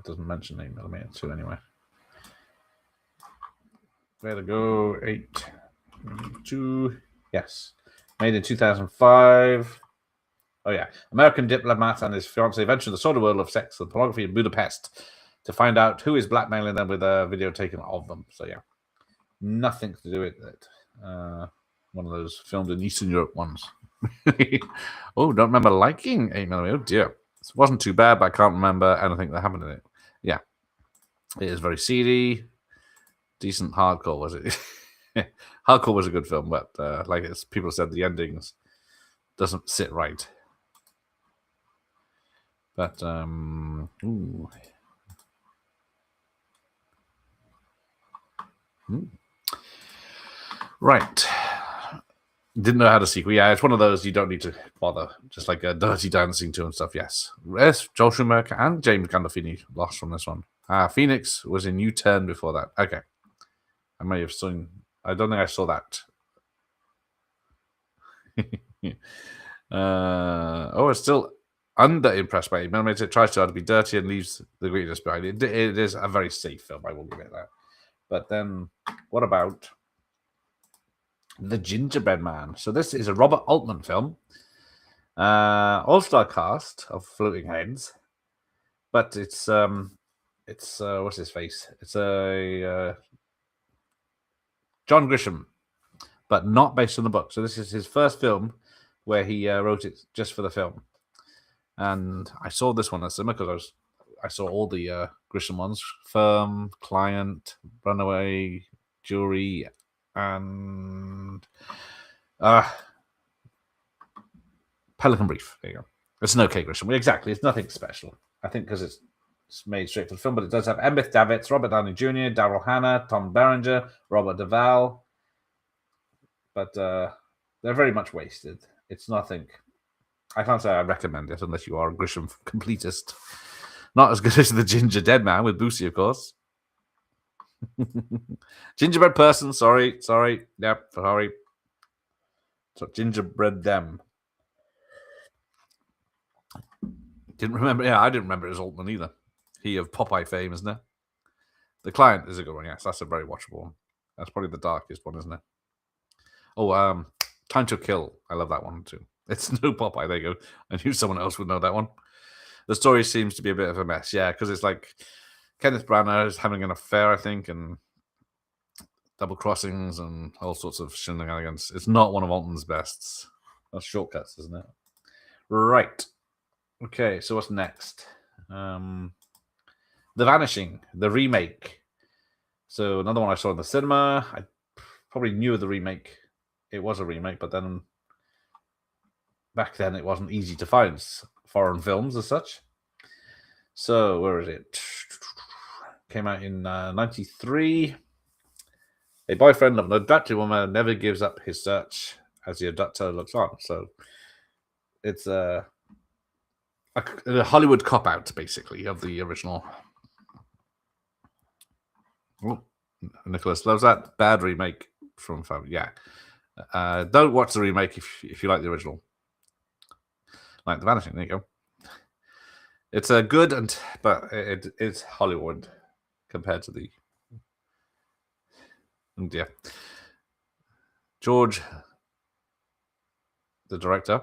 doesn't mention 8mm 2 anyway. There to go. 8mm2. Yes. Made in 2005. Oh, yeah. American diplomat and his fiancée venture the sordid world of sex and pornography in Budapest to find out who is blackmailing them with a video taken of them. So, yeah. Nothing to do with it. One of those filmed in Eastern Europe ones. Oh, don't remember liking 8mm. Oh dear. It wasn't too bad, but I can't remember anything that happened in it. Yeah. It is very seedy. Decent hardcore, was it? Hardcore was a good film, but like as people said, the endings doesn't sit right. But ooh. Right. Didn't know how to sequel. Yeah, it's one of those you don't need to bother. Just like Dirty Dancing 2 and stuff. Yes. Joel Schumacher and James Gandolfini lost from this one. Phoenix was in U-Turn before that. Okay. I may have seen. I don't think I saw that. It's still under impressed by 8mm. It tries too hard to be dirty and leaves the greatness behind. It is a very safe film, I will give it that. But then, what about The Gingerbread Man? So this is a Robert Altman film. All-star cast of floating heads, but it's what's his face? It's a John Grisham, but not based on the book. So this is his first film where he wrote it just for the film. And I saw this one at cinema because I saw all the Grisham ones: Firm, Client, Runaway, Jury, and Pelican Brief. There you go. It's an okay Grisham. Exactly. It's nothing special. I think because it's made straight for the film, but it does have Embeth Davids, Robert Downey Jr., Daryl Hannah, Tom Berenger, Robert Duvall. But they're very much wasted. It's nothing. I can't say I recommend it unless you are a Grisham completist. Not as good as The Ginger Dead Man with Boosie, of course. Gingerbread Person, sorry. Yep, sorry. So Gingerbread Them. Didn't remember. Yeah, I didn't remember it as Altman either. He of Popeye fame, isn't it? The Client is a good one, yes. That's a very watchable one. That's probably the darkest one, isn't it? Oh, Time to Kill. I love that one too. It's no Popeye. There you go. I knew someone else would know that one. The story seems to be a bit of a mess, yeah, because it's like Kenneth Branagh is having an affair, I think, and double crossings and all sorts of shenanigans. It's not one of Altman's bests. That's shortcuts, isn't it? Right. Okay, so what's next? The Vanishing, the remake. So another one I saw in the cinema. I probably knew of the remake. It was a remake, but then back then it wasn't easy to find foreign films as such. So where is it? Came out in 93. A boyfriend of an abducted woman never gives up his search as the abductor looks on. So it's a Hollywood cop-out, basically, of the original. Oh, Nicholas loves that. Bad remake from family. Yeah. Don't watch the remake if you like the original. Like The Vanishing, there you go. It's a good, but it's Hollywood compared to the... And yeah. George, the director,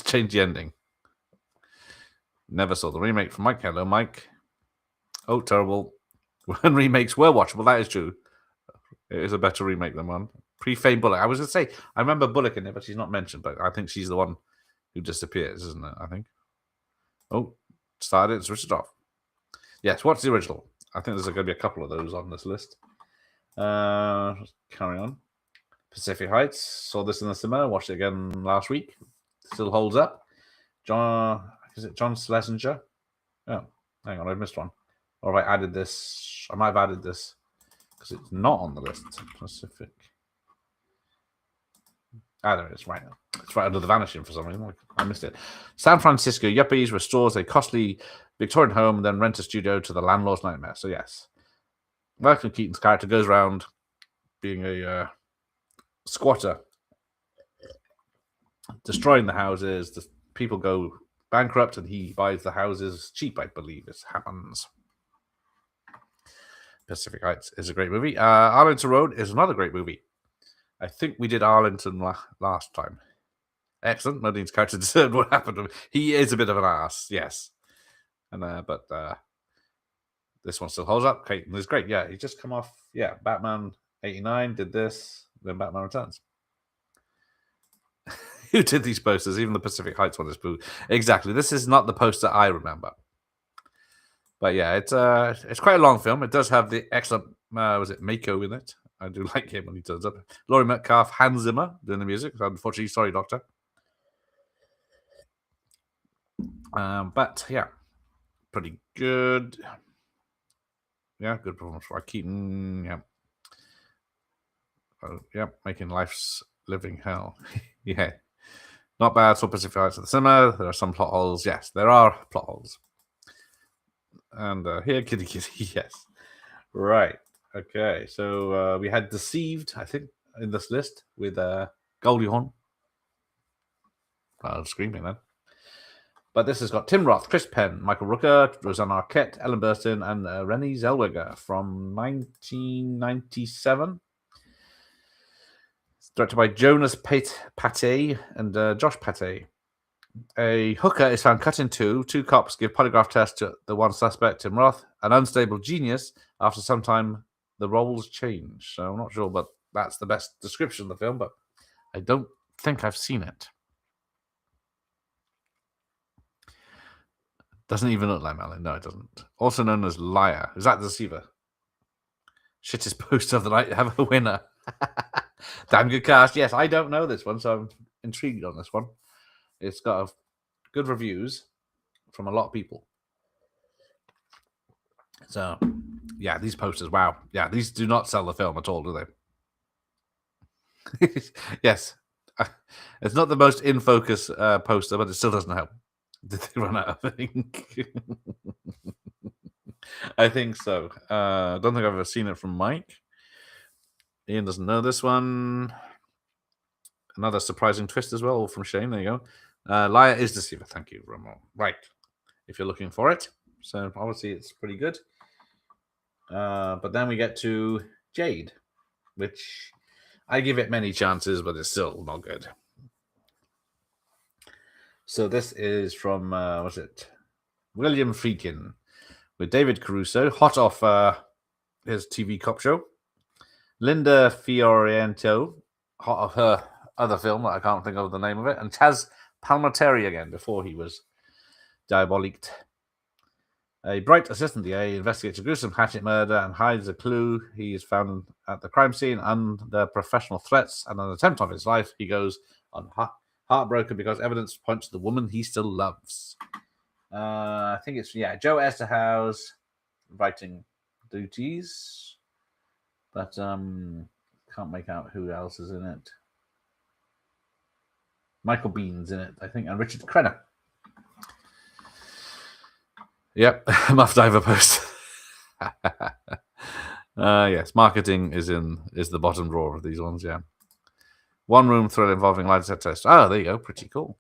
changed the ending. Never saw the remake from Mike. Hello, Mike. Oh, terrible. When remakes were watchable, that is true. It is a better remake than one. Pre-Fame Bullock. I was going to say, I remember Bullock in it, but she's not mentioned. But I think she's the one who disappears, isn't it? I think. Oh, started. Switch it off. Yes, what's the original? I think there's going to be a couple of those on this list. Carry on. Pacific Heights. Saw this in the cinema. Watched it again last week. Still holds up. Is it John Schlesinger? Oh, hang on, I missed one. Or have I added this? I might have added this because it's not on the list. Pacific. There it is, right now. It's right under The Vanishing for some reason. I missed it. San Francisco Yuppies restores a costly Victorian home, then rent a studio to the landlord's nightmare. So, yes. Michael Keaton's character goes around being a squatter, destroying the houses. The people go bankrupt and he buys the houses cheap, I believe. It happens. Pacific Heights is a great movie. Arlington Road is another great movie. I think we did Arlington last time. Excellent. Nadine's character deserved what happened to him. He is a bit of an ass, yes. And but this one still holds up. Keaton is great. Yeah, he just come off. Yeah, Batman 89 did this, then Batman Returns. who did these posters. Even the Pacific Heights one is boo. Exactly. This is not the poster I remember. But yeah, it's quite a long film. It does have the excellent was it Mako in it? I do like him when he turns up. Laurie Metcalf, Hans Zimmer doing the music. Unfortunately, sorry, Doctor. But yeah, pretty good. Yeah, good performance for Keaton. Yeah. Yeah, making life's living hell. Yeah. Not bad for Pacific Heights at the cinema. There are some plot holes. Yes, there are plot holes. And here, kitty, yes. Right. Okay, so we had Deceived, I think, in this list with Goldie Hawn. I was screaming then. But this has got Tim Roth, Chris Penn, Michael Rooker, Rosanna Arquette, Ellen Burstyn, and Renée Zellweger from 1997. It's directed by Jonas Pate and Josh Pate. A hooker is found cut in two. Two cops give polygraph tests to the one suspect, Tim Roth, an unstable genius. After some time, the roles change. So I'm not sure, but that's the best description of the film, but I don't think I've seen it. Doesn't even look like Melon. No, it doesn't. Also known as Liar. Is that the Deceiver? Shittest poster of the night. Have a winner. Damn good cast. Yes, I don't know this one, so I'm intrigued on this one. It's got good reviews from a lot of people. So, yeah, these posters, wow. Yeah, these do not sell the film at all, do they? Yes. It's not the most in focus poster, but it still doesn't help. Did they run out of ink? I think so. I don't think I've ever seen it from Mike. Ian doesn't know this one. Another surprising twist as well, all from Shane. There you go. Liar is Deceiver. Thank you, Ramon. Right. If you're looking for it. So obviously it's pretty good. But then we get to Jade, which I give it many chances, but it's still not good. So this is from, what's it? William Friedkin with David Caruso, hot off his TV cop show. Linda Fiorentino, hot off her other film that I can't think of the name of it. And Chaz Palminteri again, before he was diaboliqued. A bright assistant DA investigates a gruesome hatchet murder and hides a clue. He is found at the crime scene under professional threats and an attempt on his life. He goes on heartbroken because evidence points to the woman he still loves. I think it's, Joe Esterhaus writing duties. But can't make out who else is in it. Michael Bean's in it, I think, and Richard Crenna. Yep, Muff Diver post. Yes, marketing is the bottom drawer of these ones, yeah. One room thriller involving lie detector test. Oh, there you go, pretty cool.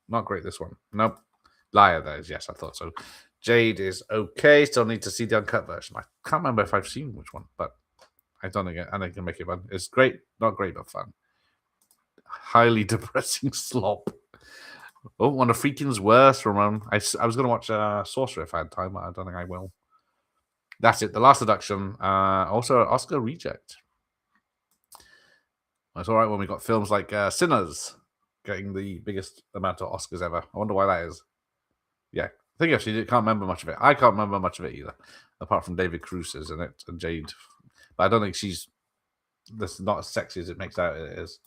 Not great, this one. Nope. Liar, that is, yes, I thought so. Jade is okay. Still need to see the uncut version. I can't remember if I've seen which one, but I don't think I can make it fun. It's great, not great, but fun. Highly depressing slop. Oh, one of Freakin's worst from I was going to watch Sorcerer if I had time, but I don't think I will. That's it. The Last Seduction. Also, Oscar reject. It's all right when we got films like Sinners getting the biggest amount of Oscars ever. I wonder why that is. Yeah, I think actually can't remember much of it. I can't remember much of it either, apart from David Caruso's in it and Jade. But I don't think she's not as sexy as it makes out it is.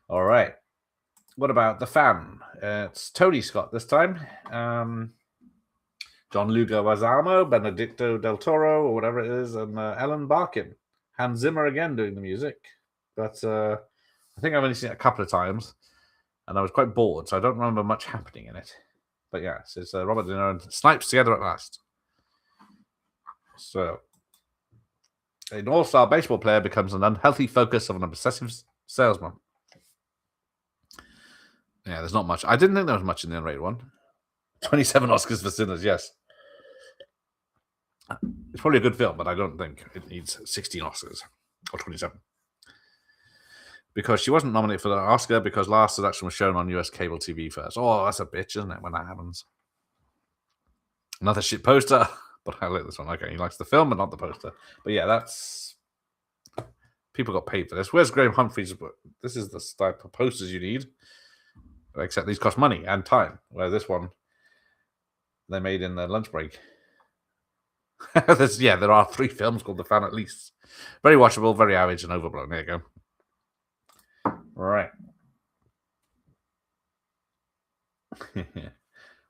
All right. What about The Fan? It's Tony Scott this time. John Leguizamo, Benedicto del Toro, or whatever it is, and Ellen Barkin. Hans Zimmer again doing the music. But I think I've only seen it a couple of times, and I was quite bored, so I don't remember much happening in it. But yeah, so it's Robert De Niro and Snipes together at last. So, an all-star baseball player becomes an unhealthy focus of an obsessive salesman. Yeah, there's not much. I didn't think there was much in the unrated one. 27 Oscars for Sinners, yes. It's probably a good film, but I don't think it needs 16 Oscars. Or 27. Because she wasn't nominated for the Oscar because Last Seduction was shown on US cable TV first. Oh, that's a bitch, isn't it, when that happens? Another shit poster. But I like this one. Okay, he likes the film, but not the poster. But yeah, that's... People got paid for this. Where's Graham Humphrey's book? This is the type of posters you need. Except these cost money and time. Where this one, they made in the lunch break. There are 3 films called The Fan at least. Very watchable, very average and overblown. There you go. Right.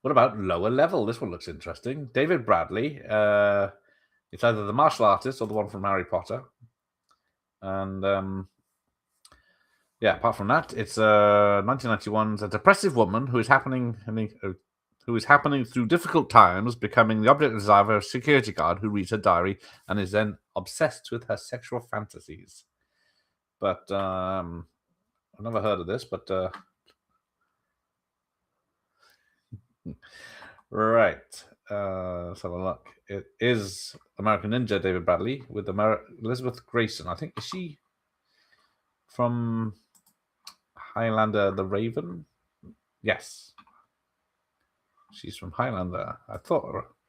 What about Lower Level? This one looks interesting. David Bradley. It's either the martial artist or the one from Harry Potter. And apart from that, it's 1991's a depressive woman who is happening through difficult times, becoming the object of desire of a security guard who reads her diary and is then obsessed with her sexual fantasies. But I've never heard of this, but right. Let's have a look. It is American Ninja David Bradley with Elizabeth Grayson. I think, is she from Highlander the Raven? Yes. She's from Highlander. I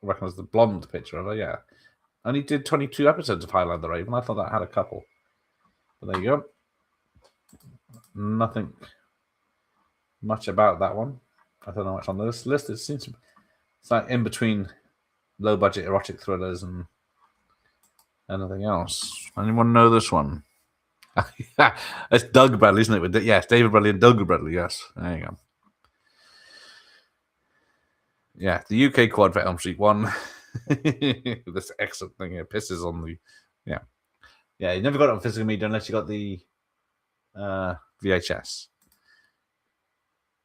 recognised the blonde picture of her, yeah. Only did 22 episodes of Highlander the Raven. I thought that had a couple. But there you go. Nothing much about that one. I don't know much on this list. It seems it's like in between low-budget erotic thrillers and anything else. Anyone know this one? It's Doug Bradley, isn't it? Yes, David Bradley and Doug Bradley. Yes, there you go. Yeah, the UK quad for Elm Street 1. This excellent thing here pisses on the... Yeah, you never got it on physical media unless you got the VHS.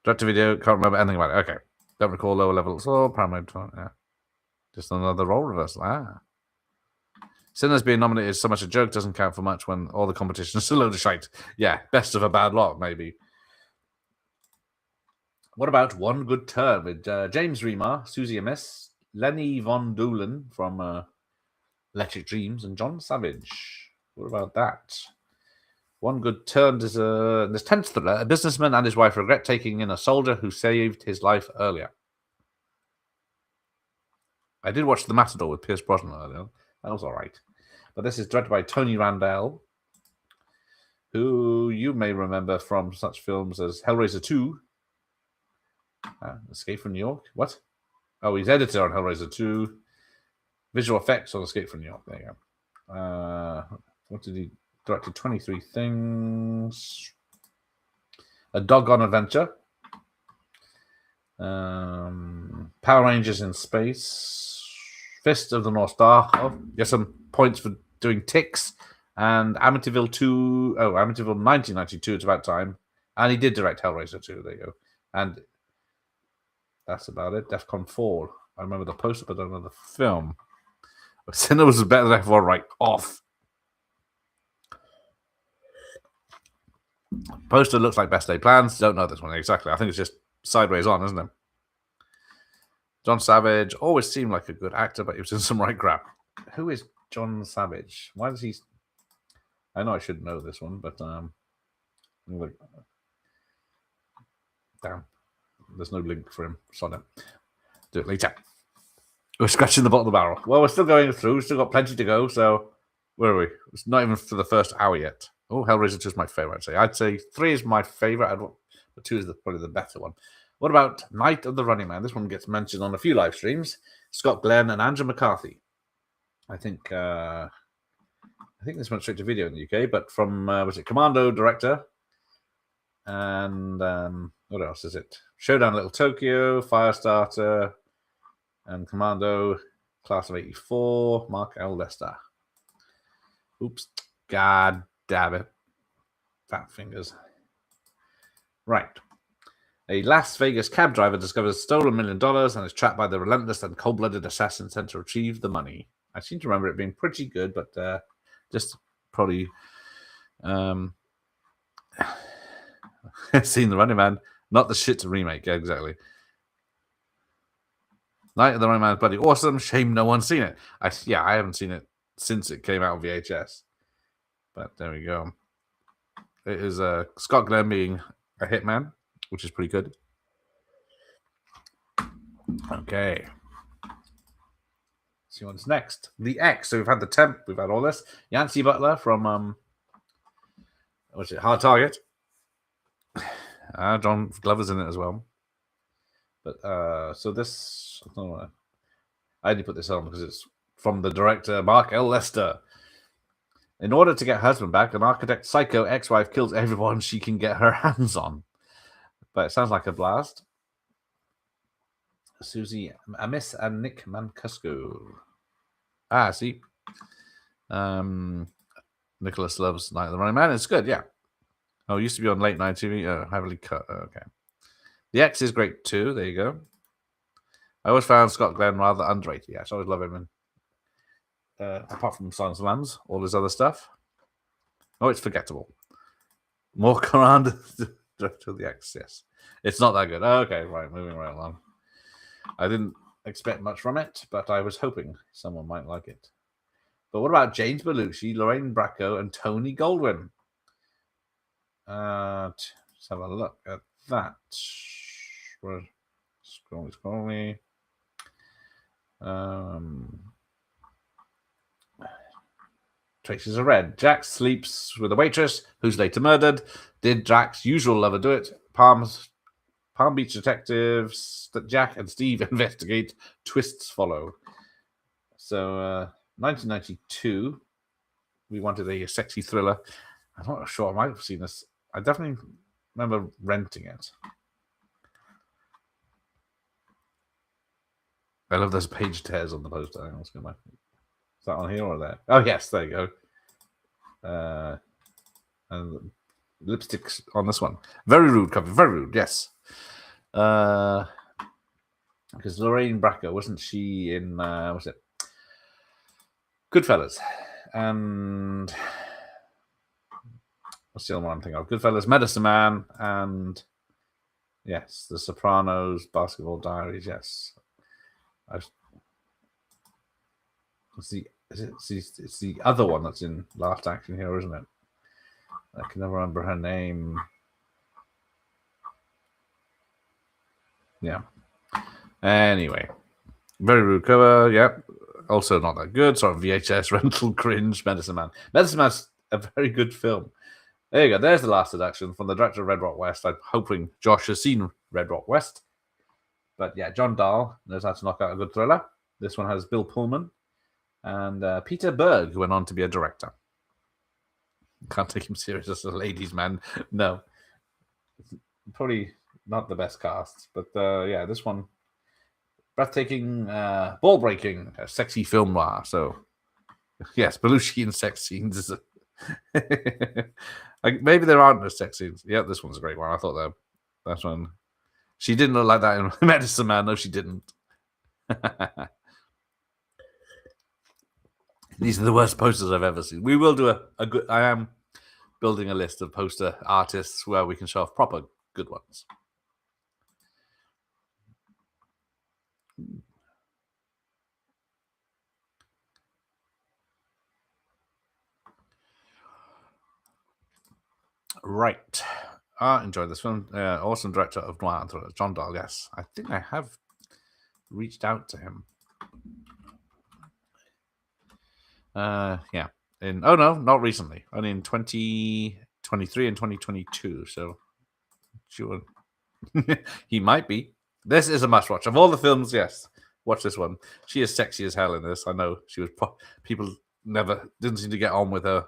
Direct-to-video, can't remember anything about it. Okay. Don't recall Lower Level. So, Paramount. Yeah. Just another role reversal. Sinners being nominated is so much a joke, doesn't count for much when all the competition is a load of shite. Yeah, best of a bad lot, maybe. What about One Good Turn with James Remar, Susie Amiss, Lenny Von Doolen from Electric Dreams, and John Savage? What about that? One Good Turn is this tense thriller. A businessman and his wife regret taking in a soldier who saved his life earlier. I did watch The Matador with Pierce Brosnan earlier. That was all right. But this is directed by Tony Randall, who you may remember from such films as Hellraiser 2, Escape from New York. What? Oh, he's editor on Hellraiser 2. Visual effects on Escape from New York. There you go. What did he... Directed 23 things. A Doggone Adventure. Power Rangers in Space. Fist of the North Star. Oh, get some points for doing ticks. And Amityville 2. Oh, Amityville 1992. It's about time. And he did direct Hellraiser 2. There you go. And that's about it. DEFCON 4. I remember the poster, but I don't know the film. Sinner was better than F1 right off. Poster looks like Best Day Plans. Don't know this one exactly. I think it's just sideways on, isn't it? John Savage always seemed like a good actor, but he was in some right crap. Who is John Savage? Why does he... I know I should know this one, but damn. There's no link for him. Sorry. Do it later. We're scratching the bottom of the barrel. Well, we're still going through. We've still got plenty to go, so where are we? It's not even for the first hour yet. Oh, Hellraiser 2 is my favorite, I'd say 3 is my favorite, but 2 is probably the better one. What about Night of the Running Man? This one gets mentioned on a few live streams. Scott Glenn and Andrew McCarthy. I think this went straight to video in the UK, but from, was it Commando director? And what else is it? Showdown Little Tokyo, Firestarter, and Commando, Class of 84, Mark L. Lester. Oops. God damn it. Fat fingers. Right. A Las Vegas cab driver discovers stolen $1 million and is trapped by the relentless and cold-blooded assassin sent to retrieve the money. I seem to remember it being pretty good, but just probably seen The Running Man. Not the shit remake, yeah, exactly. Night of the Running Man is bloody awesome. Shame no one's seen it. I haven't seen it since it came out on VHS. But there we go. It is Scott Glenn being a hitman, which is pretty good. Okay. See what's next. The X. So we've had The Temp. We've had all this. Yancey Butler from What's it? Hard Target. John Glover's in it as well. But so this, I don't know. I only put this on because it's from the director Mark L. Lester. In order to get her husband back, an architect psycho ex-wife kills everyone she can get her hands on. But it sounds like a blast. Susie Amiss and Nick Mancuso. See. Nicholas loves Night of the Running Man. It's good, yeah. Oh, it used to be on late night TV. Heavily cut. Okay. The X is great too. There you go. I always found Scott Glenn rather underrated. Yeah, I always love him. And apart from Silence of the Lambs, all his other stuff. Oh, it's forgettable. More Commander, director of the X. Yes, it's not that good. Okay, right, moving right along. I didn't expect much from it, but I was hoping someone might like it. But what about James Belushi, Lorraine Bracco, and Tony Goldwyn? Let's have a look at that. Scrolly. Traces are red. Jack sleeps with a waitress who's later murdered. Did Jack's usual lover do it? Palm Beach detectives Jack and Steve investigate. Twists follow. So, 1992. We wanted a sexy thriller. I'm not sure. I might have seen this. I definitely remember renting it. I love those page tears on the poster. Is that on here or there? Oh, yes, there you go. And lipsticks on this one. Very rude cover. Very rude, yes. Because Lorraine Bracco, wasn't she in, what's it? Goodfellas. And what's the other one I'm thinking of? Goodfellas, Medicine Man, and yes, The Sopranos, Basketball Diaries, yes. It's the other one that's in Last Action Hero, isn't it? I can never remember her name. Yeah. Anyway, very rude cover. Yep. Also not that good. Sort of VHS rental cringe. Medicine Man. Medicine Man's a very good film. There you go. There's the last deduction from the director of Red Rock West. I'm hoping Josh has seen Red Rock West. But yeah, John Dahl knows how to knock out a good thriller. This one has Bill Pullman and Peter Berg, who went on to be a director. Can't take him serious as a ladies' man. No. Probably not the best cast. But yeah, this one, breathtaking, ball-breaking, sexy film noir. So, yes, Belushi in sex scenes. Maybe there aren't no sex scenes. Yeah, this one's a great one. I thought that one. She didn't look like that in Medicine Man. No, she didn't. These are the worst posters I've ever seen. We will do a good... I am building a list of poster artists where we can show off proper good ones. Right. I enjoyed this film. Awesome director of noir and thriller, John Dahl. Yes, I think I have reached out to him. Yeah. Oh no, not recently. Only in 2023 and 2022. So, sure, he might be. This is a must watch. Of all the films, yes, watch this one. She is sexy as hell in this. I know she was. People didn't seem to get on with her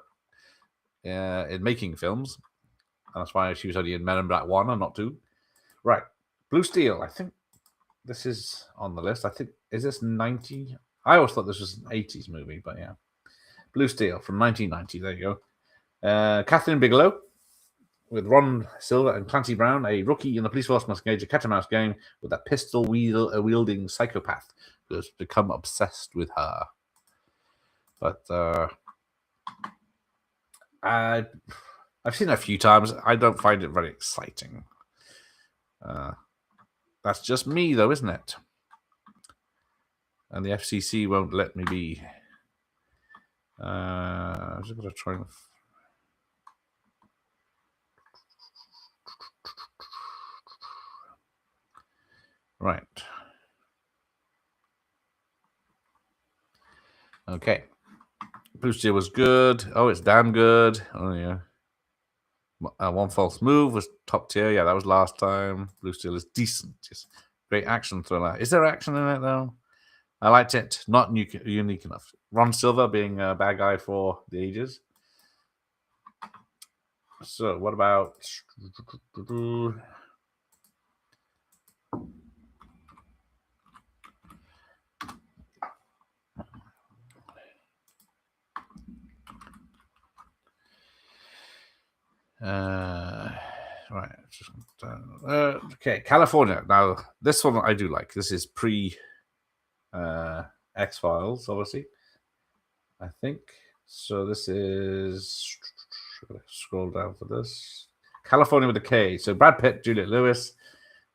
in making films. And that's why she was only in Men in Black 1 and not 2. Right. Blue Steel. I think this is on the list. I think, is this 90? I always thought this was an 80s movie, but yeah. Blue Steel from 1990. There you go. Catherine Bigelow with Ron Silver and Clancy Brown. A rookie in the police force must engage a cat-and-mouse game with a pistol-wielding psychopath who has become obsessed with her. But I've seen it a few times. I don't find it very exciting. That's just me, though, isn't it? And the FCC won't let me be. I'm just going to try and... Right. Okay. Blue Steel was good. Oh, it's damn good. Oh, yeah. One False Move was top tier. Yeah, that was last time. Blue Steel is decent. Just great action thriller. Is there action in it though? I liked it. Not unique enough. Ron Silver being a bad guy for the ages. So what about? Right. Okay, California. Now this one I do like. This is pre X-Files, obviously. I think so. This is scroll down for this. California with a K. So Brad Pitt, Juliette Lewis,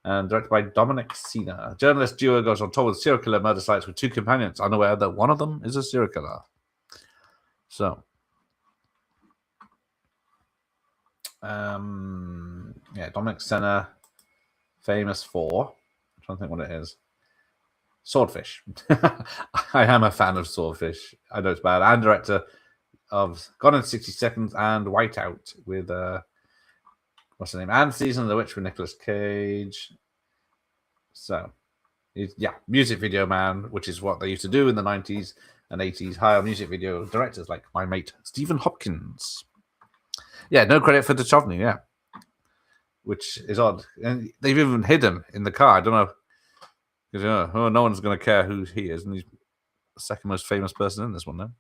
and directed by Dominic Sena. A journalist duo goes on tour with serial killer murder sites with two companions, unaware that one of them is a serial killer. So, yeah, Dominic Sena, famous for. I'm trying to think what it is. Swordfish. I am a fan of Swordfish. I know it's bad. And director of Gone in 60 Seconds and Whiteout with what's the name? And Season of the Witch with Nicolas Cage. So, yeah, music video man, which is what they used to do in the 90s and 80s. Hire music video directors like my mate Stephen Hopkins. Yeah, no credit for Duchovny, yeah. Which is odd. And they've even hid him in the car. I don't know. Because no one's going to care who he is. And he's the second most famous person in this one now.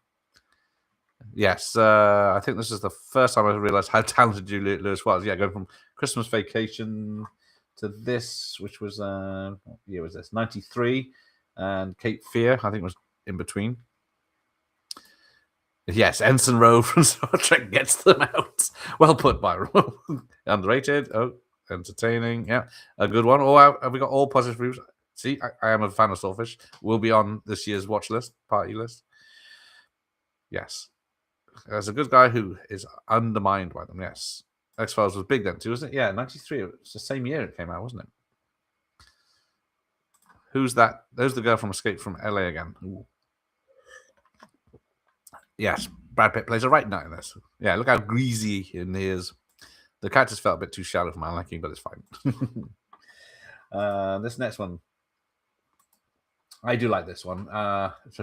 Yes, I think this is the first time I realized how talented Juliette Lewis was. Yeah, going from Christmas Vacation to this, which was, what year was this? 93. And Cape Fear, I think, was in between. Yes, Ensign Rowe from Star Trek gets them out. Well put, Byron. Underrated. Oh, entertaining. Yeah, a good one. Oh, have we got all positive reviews? See, I am a fan of Swordfish. Will be on this year's watch list, party list. Yes. There's a good guy who is undermined by them, yes. X-Files was big then too, wasn't it? Yeah, 93. It was the same year it came out, wasn't it? Who's that? There's the girl from Escape from LA again. Ooh. Yes, Brad Pitt plays a right nut in this. Yeah, look how greasy he is. The characters felt a bit too shallow for my liking, but it's fine. This next one, I do like this one. It's a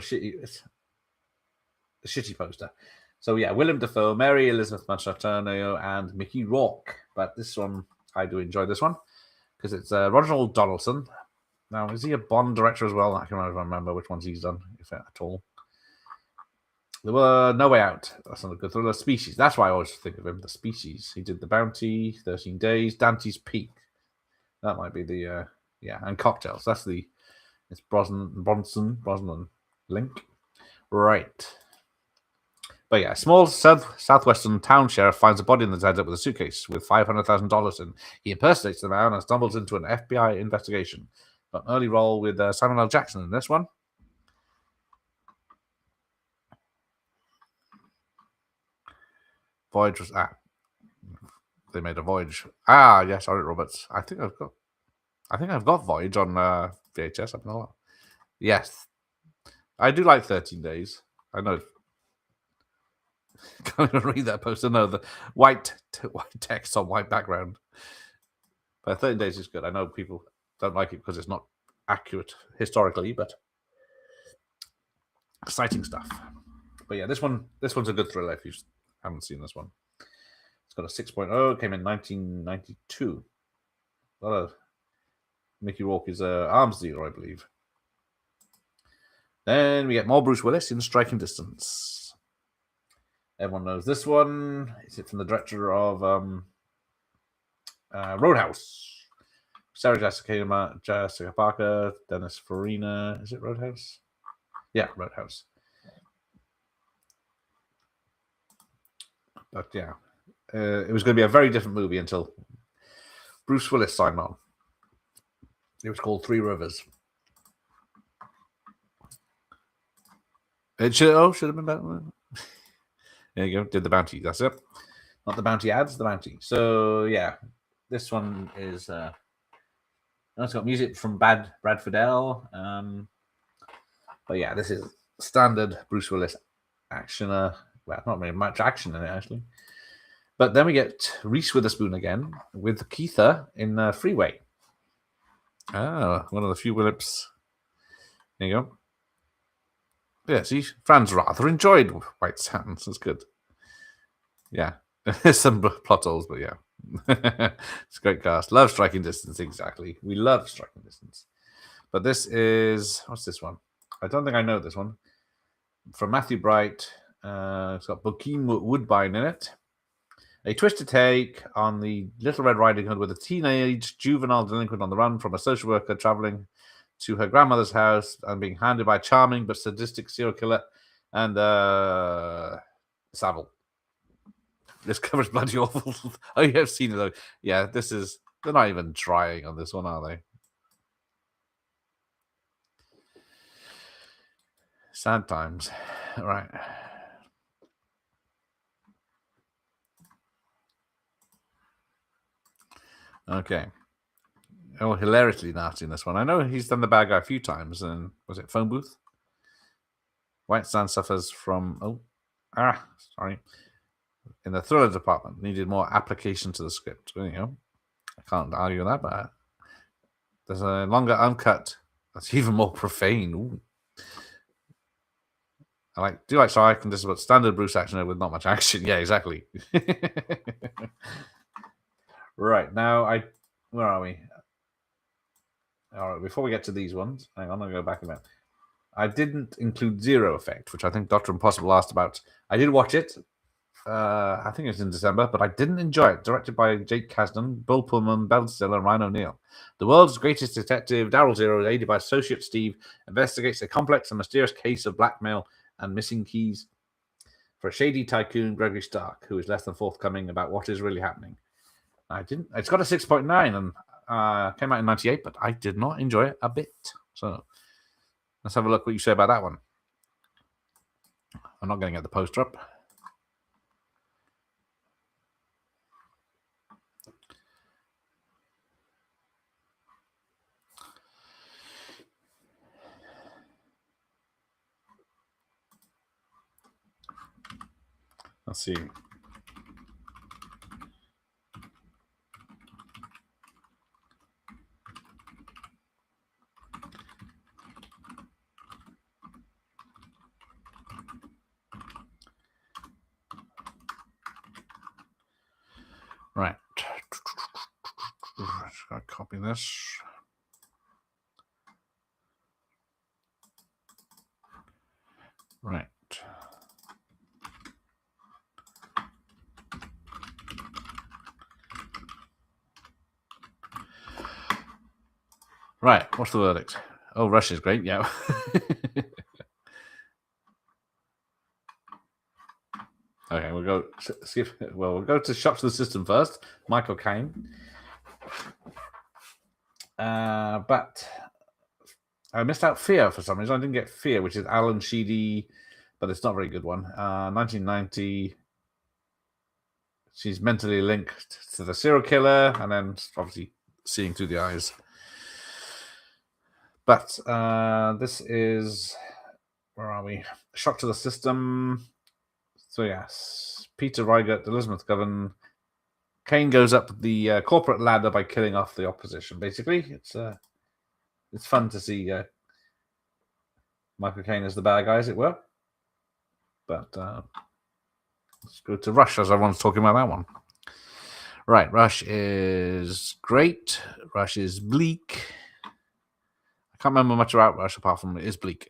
shitty poster. So yeah, Willem Dafoe, Mary Elizabeth Machado, and Mickey Rourke. But this one, I do enjoy this one because it's Ronald Donaldson. Now, is he a Bond director as well? I can't remember which ones he's done, if at all. There were No Way Out. That's not a good thriller. Species. That's why I always think of him. The Species. He did The Bounty, 13 Days, Dante's Peak. That might be the and Cocktails. That's it's Brosnan link. Right. But yeah, small southwestern town sheriff finds a body in the desert with a suitcase with $500,000 in. He impersonates the man and stumbles into an FBI investigation. Got an early role with Samuel L. Jackson in this one. Voyage was they made a Voyage. Yes, Eric Roberts. I think I've got Voyage on VHS. I know. Yes, I do like 13 Days. I know. Can't even read that poster. No, the white text on white background. But 13 Days is good. I know people don't like it because it's not accurate historically, but exciting stuff. But yeah, this one's a good thriller if you haven't seen this one. It's got a 6.0. Came in 1992. Mickey Rourke is arms dealer, I believe. Then we get more Bruce Willis in Striking Distance. Everyone knows this one. Is it from the director of Roadhouse? Sarah Jessica Parker, Dennis Farina. Is it Roadhouse? Yeah, Roadhouse. But yeah, it was going to be a very different movie until Bruce Willis signed on. It was called Three Rivers. It should have been better. There you go. Did the Bounty. That's it. Not the Bounty ads, the Bounty. So yeah, this one is. It's got music from Brad Fidel. But yeah, this is standard Bruce Willis actioner. Well, not very much action in it actually. But then we get Reese Witherspoon again with Keitha in Freeway. One of the few Willips. There you go. Yeah, see, Fran's rather enjoyed White Sands. That's good. Yeah, some plot holes, but yeah. It's a great cast. Love Striking Distance, exactly. We love Striking Distance. But this is... What's this one? I don't think I know this one. From Matthew Bright. It's got Bokeem Woodbine in it. A twisted take on the Little Red Riding Hood with a teenage juvenile delinquent on the run from a social worker traveling to her grandmother's house and being handed by a charming but sadistic serial killer and Savile. This cover's bloody awful. Oh, you have seen it though. Yeah, this is... They're not even trying on this one, are they? Sad times. Right. Okay. Oh, hilariously nasty in this one. I know he's done the bad guy a few times. And was it Phone Booth? White Sand suffers from... sorry. In the thriller department, needed more application to the script. There you go. I can't argue with that, but there's a longer uncut that's even more profane. Ooh. I do like Shark and this is about standard Bruce action with not much action. Yeah, exactly. Right, now where are we? All right, before we get to these ones, hang on, I'll go back a minute. I didn't include Zero Effect, which I think Dr. Impossible asked about. I did watch it. I think it was in December, but I didn't enjoy it. Directed by Jake Kasdan, Bill Pullman, Ben Stiller, and Ryan O'Neal. The world's greatest detective, Daryl Zero, aided by associate Steve, investigates a complex and mysterious case of blackmail and missing keys for a shady tycoon, Gregory Stark, who is less than forthcoming about what is really happening. It's got a 6.9 and came out in 98, but I did not enjoy it a bit. So let's have a look what you say about that one. I'm not going to get the poster up. Let's see. Right. Just gotta copy this. Right. Right. What's the verdict? Oh, Rush is great. Yeah. Okay, we'll go see if we'll go to Shock to the System first. Michael Caine. But I missed out Fear for some reason. I didn't get Fear, which is Alan Sheedy, but it's not a very good one. 1990. She's mentally linked to the serial killer, and then obviously seeing through the eyes. But this is... Where are we? Shock to the System. So yes, Peter Reigert, Elizabeth Govan. Caine goes up the corporate ladder by killing off the opposition. Basically, it's fun to see Michael Caine as the bad guy, as it were. But let's go to Rush, as everyone's talking about that one. Right, Rush is great. Rush is bleak. I can't remember much about Rush apart from it is bleak.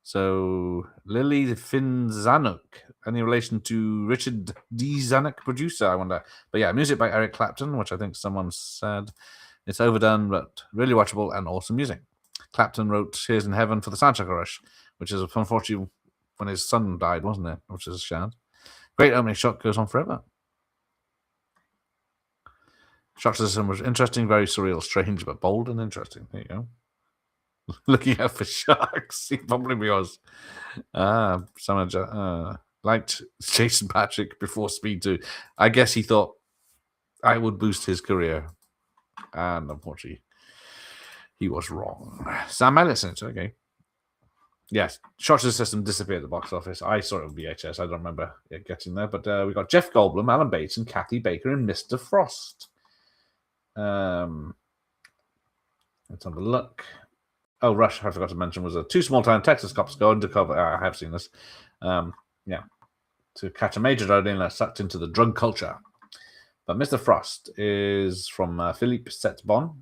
So, Lily Finzanuk, any relation to Richard D. Zanuck, producer, I wonder. But yeah, music by Eric Clapton, which I think someone said. It's overdone, but really watchable and awesome music. Clapton wrote Tears in Heaven for the soundtrack of Rush, which is unfortunately when his son died, wasn't it? Which is a shame. Great opening shot, goes on forever. Shock to the System was interesting, very surreal, strange, but bold and interesting. There you go. Looking out for sharks. He probably was. Someone liked Jason Patrick before Speed 2. I guess he thought I would boost his career. And unfortunately, he was wrong. Sam Ellis in it, okay. yes, Shot the System disappeared at the box office. I saw it on VHS. I don't remember it getting there. But we got Jeff Goldblum, Alan Bates, and Kathy Baker and Mr. Frost. Let's have a look. Oh, Rush, I forgot to mention, was two small-time Texas cops go undercover. I have seen this. To catch a major drug dealer sucked into the drug culture. But Mr. Frost is from Philippe Setbon.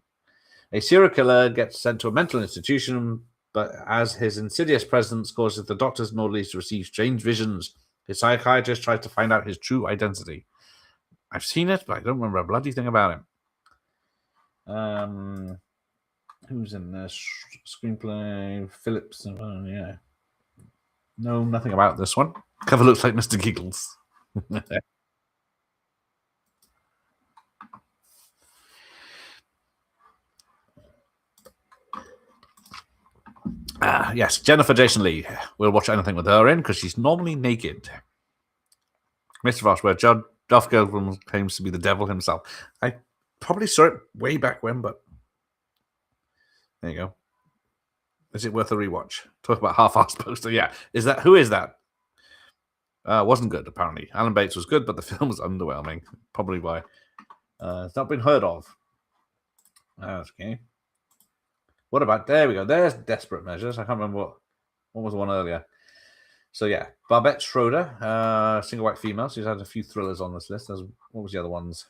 A serial killer gets sent to a mental institution, but as his insidious presence causes the doctors and orderlies to receive strange visions, his psychiatrist tries to find out his true identity. I've seen it, but I don't remember a bloody thing about it. Who's in this screenplay? Phillips. Yeah. No, nothing about this one. Cover looks like Mr. Giggles. Yes, Jennifer Jason Leigh. We'll watch anything with her in because she's normally naked. Mr. Frost, where Duff Goldblum claims to be the devil himself. I probably saw it way back when, but there you go. Is it worth a rewatch? Talk about half-assed poster. Yeah, who is that? Wasn't good apparently. Alan Bates was good, but the film was underwhelming. Probably why it's not been heard of. Okay. What about, there we go. There's Desperate Measures. I can't remember what was the one earlier. So yeah, Barbette Schroeder, single white female. She's had a few thrillers on this list. What was the other ones?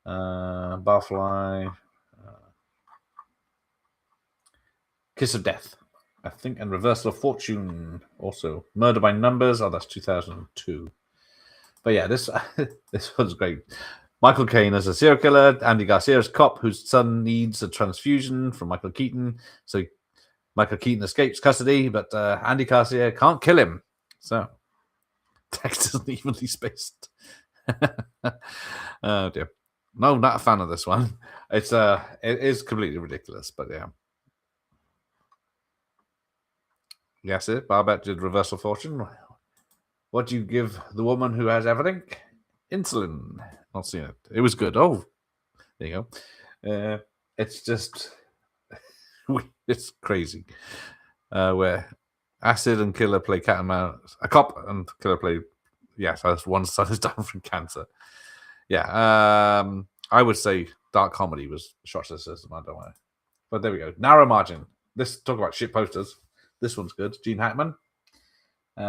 Barfly, Kiss of Death, I think, and Reversal of Fortune. Also, Murder by Numbers. Oh, that's 2002. But yeah, this one's great. Michael Caine as a serial killer. Andy Garcia as a cop whose son needs a transfusion from Michael Keaton. So Michael Keaton escapes custody, but Andy Garcia can't kill him. So text isn't evenly spaced. Oh dear. No, not a fan of this one. It is completely ridiculous, but yeah. Yes, Barbette did Reversal Fortune. What do you give the woman who has everything? Insulin. Not seen it. It was good. Oh, there you go. It's just, it's crazy. Where Acid and Killer play cat and mouse. A cop and Killer play, yes, one son is dying from cancer. Yeah, I would say dark comedy was Shot to the System. I don't know. But there we go. Narrow Margin. Talk about shit posters. This one's good. Gene Hackman.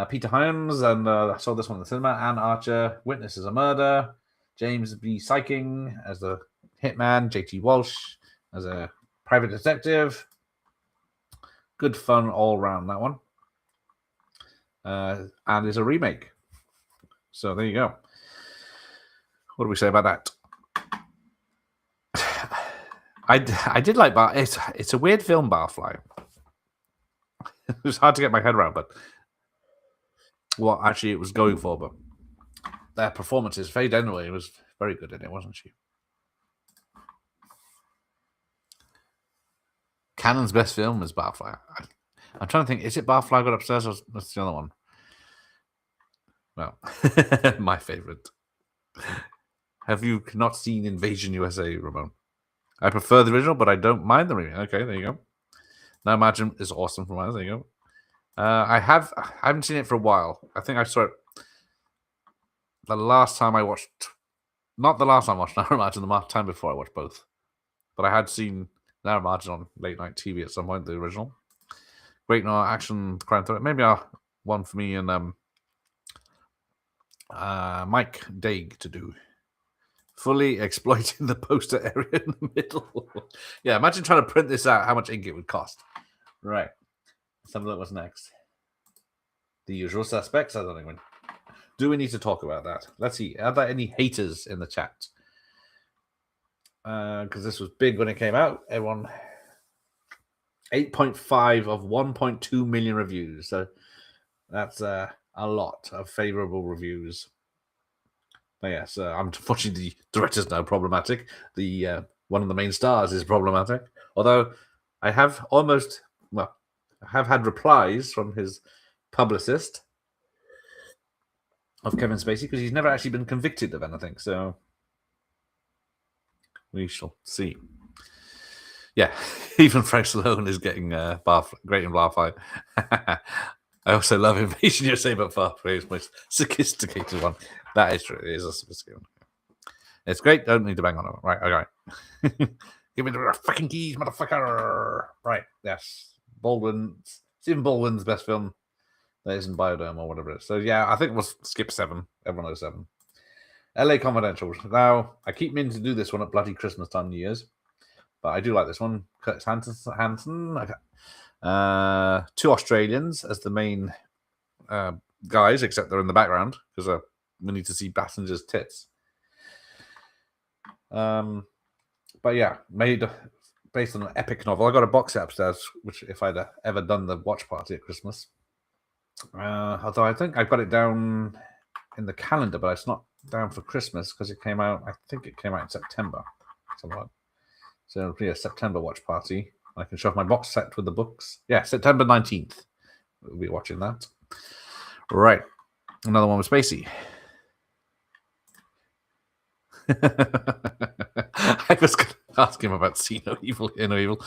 Peter Hyams, and I saw this one in the cinema. Anne Archer, Witnesses a Murder. James B. Syking as the hitman. J.T. Walsh as a private detective. Good fun all round, that one. And is a remake. So there you go. What do we say about that? I did like Bar. It's a weird film, Barfly. It was hard to get my head around, but what actually it was going for. But their performances, Faye Dunaway was very good in it, wasn't she? Cannon's best film is Barfly. I'm trying to think, is it Barfly Got Upstairs or what's the other one? Well, my favorite. Have you not seen Invasion USA, Ramon? I prefer the original, but I don't mind the remake. Okay, there you go. Now Imagine is awesome from us. There you go. I haven't seen it for a while. I think I saw it the last time I watched. Not the last time I watched Now Imagine, the time before I watched both. But I had seen Now Imagine on late night TV at some point, the original. Great action crime thriller. Maybe one for me and Mike Daig to do. Fully exploiting the poster area in the middle. Yeah, imagine trying to print this out, how much ink it would cost. Right. Let's have a look what's next. The Usual Suspects. I don't think do we need to talk about that? Let's see. Are there any haters in the chat? Because this was big when it came out. Everyone 8.5 of 1.2 million reviews. So that's a lot of favorable reviews. But yes, unfortunately, the director's now problematic. The one of the main stars is problematic. Although I have had replies from his publicist of Kevin Spacey because he's never actually been convicted of anything. So we shall see. Yeah, even Frank Stallone is getting great in bar fight. I also love Invasion USA, but Far Cry is my sophisticated one. That is true. It is a sophisticated one. It's great. Don't need to bang on it. Right, okay. Give me the fucking keys, motherfucker. Right, yes. Stephen Baldwin's best film. That isn't Biodome or whatever it is. So, yeah, I think we'll skip 7. Everyone knows 7. LA Confidential. Now, I keep meaning to do this one at bloody Christmas time, New Year's. But I do like this one. Curtis Hanson. 2 Australians as the main guys, except they're in the background because we need to see Bassinger's tits. But yeah, made based on an epic novel. I got a box set upstairs, which if I'd ever done the watch party at Christmas, although I think I've got it down in the calendar, but it's not down for Christmas because it came out. I think it came out in September, something like that. So it'll be a September watch party. I can show off my box set with the books. Yeah, September 19th. We'll be watching that. Right. Another one with Spacey. I was going to ask him about See No Evil, Hear No Evil.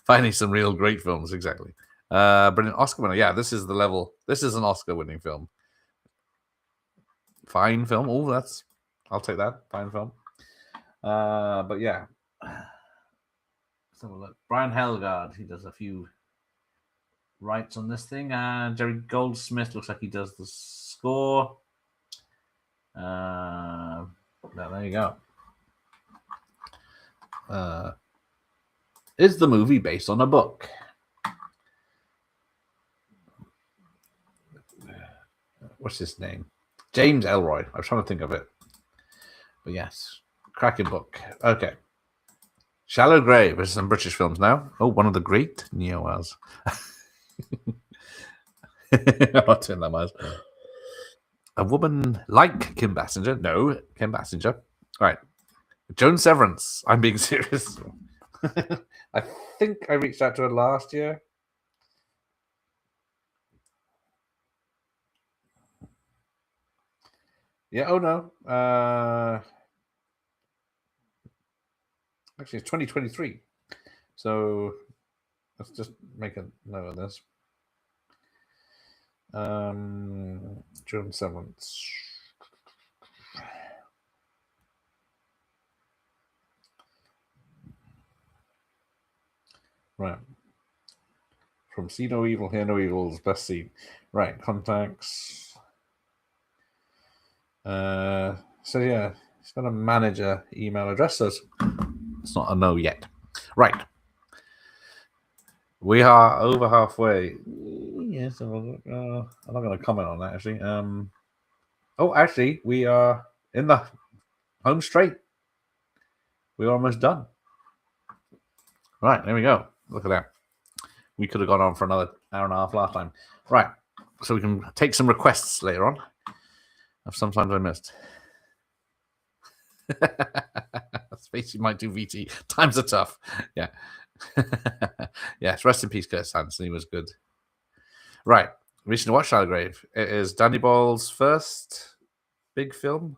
Finding some real great films, exactly. Brilliant Oscar winner. Yeah, this is the level. This is an Oscar-winning film. Fine film. Oh, I'll take that. Fine film. But yeah. So look, Brian Helgard, he does a few writes on this thing. Jerry Goldsmith looks like he does the score. There you go. Is the movie based on a book? What's his name? James Elroy. I was trying to think of it. But yes, cracking book. Okay. Shallow Grave is some British films now. Oh, one of the great neo-Wells. I'll turn that miles. A woman like Kim Basinger. No, Kim Basinger. All right. Joan Severance. I'm being serious. I think I reached out to her last year. Yeah, oh no. Actually, it's 2023. So let's just make a note of this. Joan Severance. Right. From See No Evil, Hear No Evil's best scene. Right, contacts. So yeah, it's got a manager email address. So it's not a no yet. Right. We are over halfway. Yes, I'm not going to comment on that actually. Actually, we are in the home straight. We're almost done. Right, there we go. Look at that. We could have gone on for another hour and a half last time. Right, so we can take some requests later on of sometimes I missed. Spacey might do VT. Times are tough. Yeah. Yes, rest in peace, Curtis Hanson. He was good. Right. Recently watched Shallow Grave. It is Danny Boyle's first big film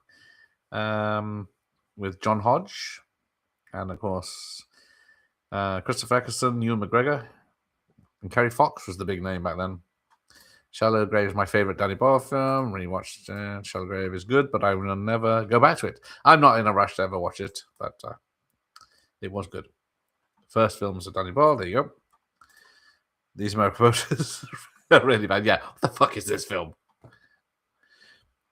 with John Hodge and, of course, Christopher Eccleston, Ewan McGregor, and Kerry Fox was the big name back then. Shallow Grave is my favorite Danny Boyle film. Really watched Shallow Grave is good, but I will never go back to it. I'm not in a rush to ever watch it, but it was good. First films of Danny Boyle. There you go. These American Voters are really bad. Yeah, what the fuck is this film?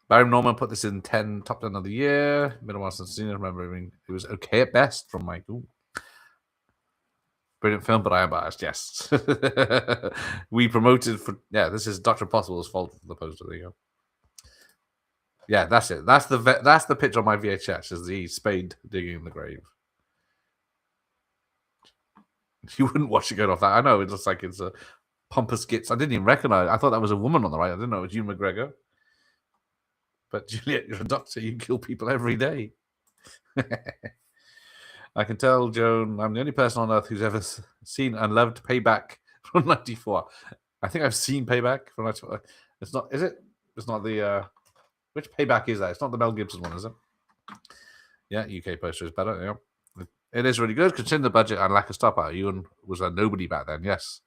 Barry Norman put this in top 10 of the year. Middlemarch Senior, remembering it was okay at best from Mike. Ooh. Brilliant film, but I am biased. Yes, we promoted for. Yeah, this is Dr. Possible's fault for the poster. There you go. Yeah, that's it. That's the picture on my VHS. Is the spade digging in the grave. You wouldn't watch it going off that. I know it looks like it's a pompous skits. I didn't even recognize. I thought that was a woman on the right. I didn't know it was Ewan McGregor. But Juliet, you're a doctor. You kill people every day. I can tell, Joan, I'm the only person on earth who's ever seen and loved Payback from 94. I think I've seen Payback from 94. It's not, is it? It's not the, which Payback is that? It's not the Mel Gibson one, is it? Yeah, UK poster is better. Yeah. It is really good, considering the budget and lack of star power. YouRun was a nobody back then, yes.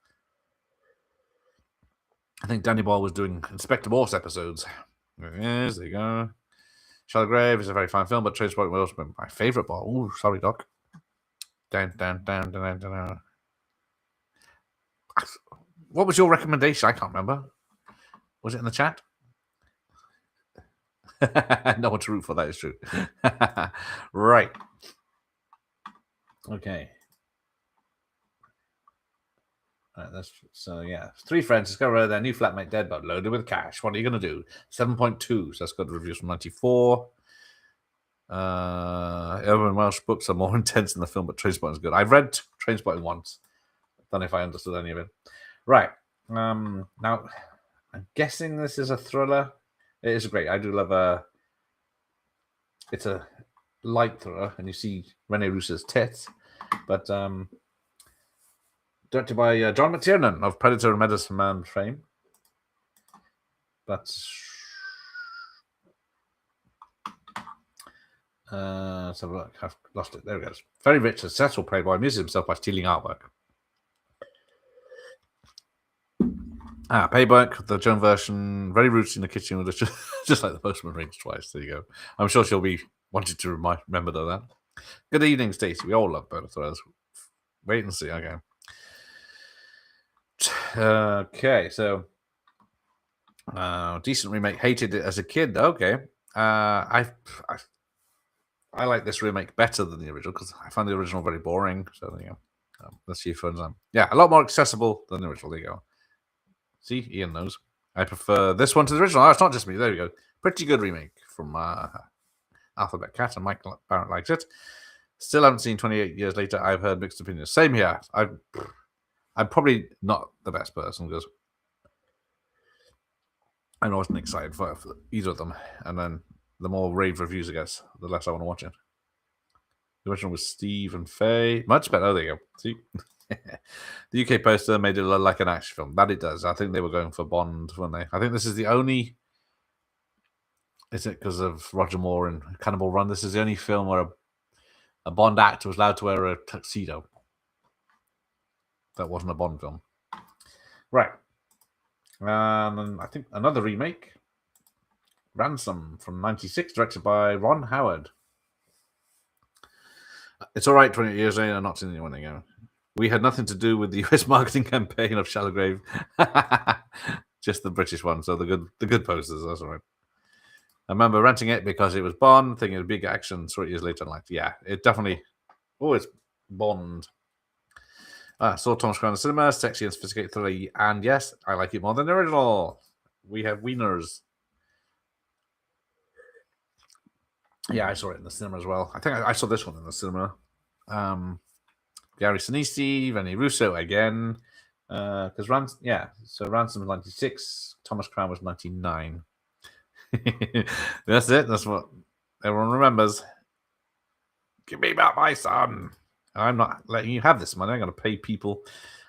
I think Danny Boyle was doing Inspector Morse episodes. Yes, there you go. Shallow Grave is a very fine film, but Trainspotting was my favourite ball. Ooh, sorry, Doc. Down. What was your recommendation? I can't remember. Was it in the chat? No one to root for, that is true. Right. Okay. So yeah, 3 friends discover their new flatmate dead but loaded with cash. What are you going to do? 7.2. So that's got reviews from 94. Urban Welsh books are more intense than the film, but Trainspotting is good. I've read Trainspotting once. Don't know if I understood any of it. Right. Now, I'm guessing this is a thriller. It is great. I do love it's a light thriller, and you see Rene Russo's tits, but directed by John McTiernan of Predator and Medicine Man fame. But let's have a look. I've lost it. There it goes. Very rich, successful playboy amuses himself by stealing artwork. Payback, the Joan version, very rooted in the kitchen, with just like the postman rings twice. There you go. I'm sure she'll be wanting to remember that. Good evening, Stacey. We all love bonus threads. Wait and see. Okay. Okay, so decent remake. Hated it as a kid. Okay. I like this remake better than the original because I found the original very boring. So there you go. Let's see if it's yeah, a lot more accessible than the original. There you go. See, Ian knows. I prefer this one to the original. Oh, it's not just me. There we go. Pretty good remake from Alphabet Cat, and Michael Barrett likes it. Still haven't seen 28 years later. I've heard mixed opinions. Same here. I'm probably not the best person because I wasn't excited for either of them. And then the more rave reviews it gets, the less I want to watch it. The original was Steve and Faye. Much better. Oh, there you go. See? The UK poster made it look like an action film. That it does. I think they were going for Bond, weren't they? I think this is the only... Is it because of Roger Moore and Cannibal Run? This is the only film where a Bond actor was allowed to wear a tuxedo. That wasn't a Bond film. Right. And I think another remake. Ransom from 96, directed by Ron Howard. It's all right, 20 years later, not seeing anyone again. We had nothing to do with the US marketing campaign of Shallow Grave. Just the British one, so the good posters, that's all right. I remember renting it because it was Bond, thinking it was big action. 3 years later, like, yeah, it definitely... Oh, it's Bond. Saw Thomas Crown in the cinema, sexy and sophisticated thriller, and yes, I like it more than the original. We have wieners. Yeah, I saw it in the cinema as well. I think I saw this one in the cinema. Gary Sinise, Rene Russo again. Because Ransom was 96, Thomas Crown was 99. That's it. That's what everyone remembers. Give me back my son. I'm not letting you have this money. I'm going to pay people.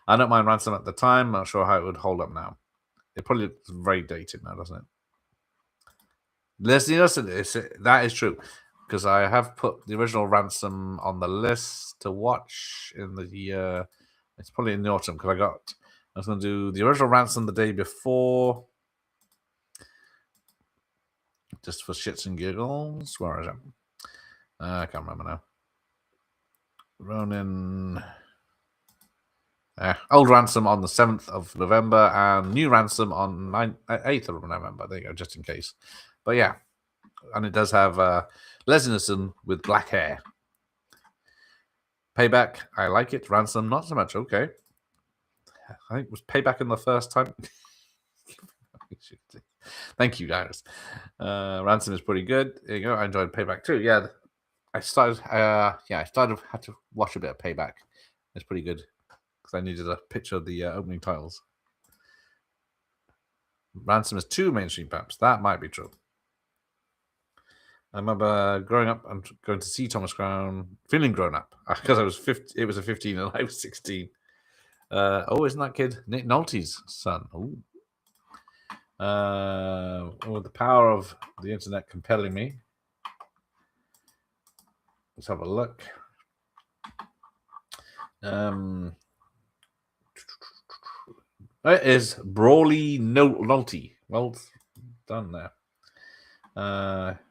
I don't mind Ransom at the time. I'm not sure how it would hold up now. It probably looks very dated now, doesn't it? Listen, that is true. Because I have put the original Ransom on the list to watch in the it's probably in the autumn because I was going to do the original Ransom the day before, just for shits and giggles. Where is it? I can't remember now. Ronin. Old Ransom on the 7th of November and new Ransom on 8th of November. There you go, just in case. But yeah, and it does have Leslie Nielsen with black hair. Payback, I like it. Ransom, not so much. Okay. I think it was Payback in the first time. Thank you, guys. Ransom is pretty good. There you go. I enjoyed Payback too. Yeah, I had to watch a bit of Payback. It's pretty good because I needed a picture of the opening titles. Ransom has 2 mainstream pumps. That might be true. I remember growing up and going to see Thomas Crown, feeling grown up because I was 15. It was a 15 and I was 16. Isn't that kid Nick Nolte's son? The power of the internet compelling me. Let's have a look. It is Brawley Nolte. Well done there.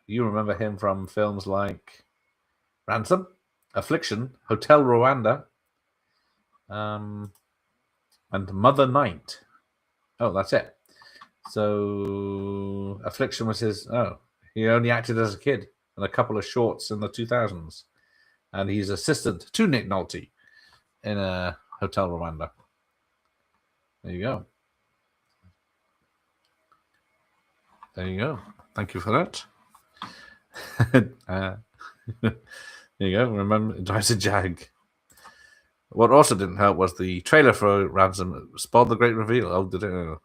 You remember him from films like Ransom, Affliction, Hotel Rwanda, and Mother Night. Oh, that's it. So Affliction was his. Oh, he only acted as a kid in a couple of shorts in the 2000s, and he's assistant to Nick Nolte in a Hotel Rwanda. There you go. There you go. Thank you for that. There you go. Remember, it drives a Jag. What also didn't help was the trailer for Ransom spoiled the great reveal. Oh, did it? And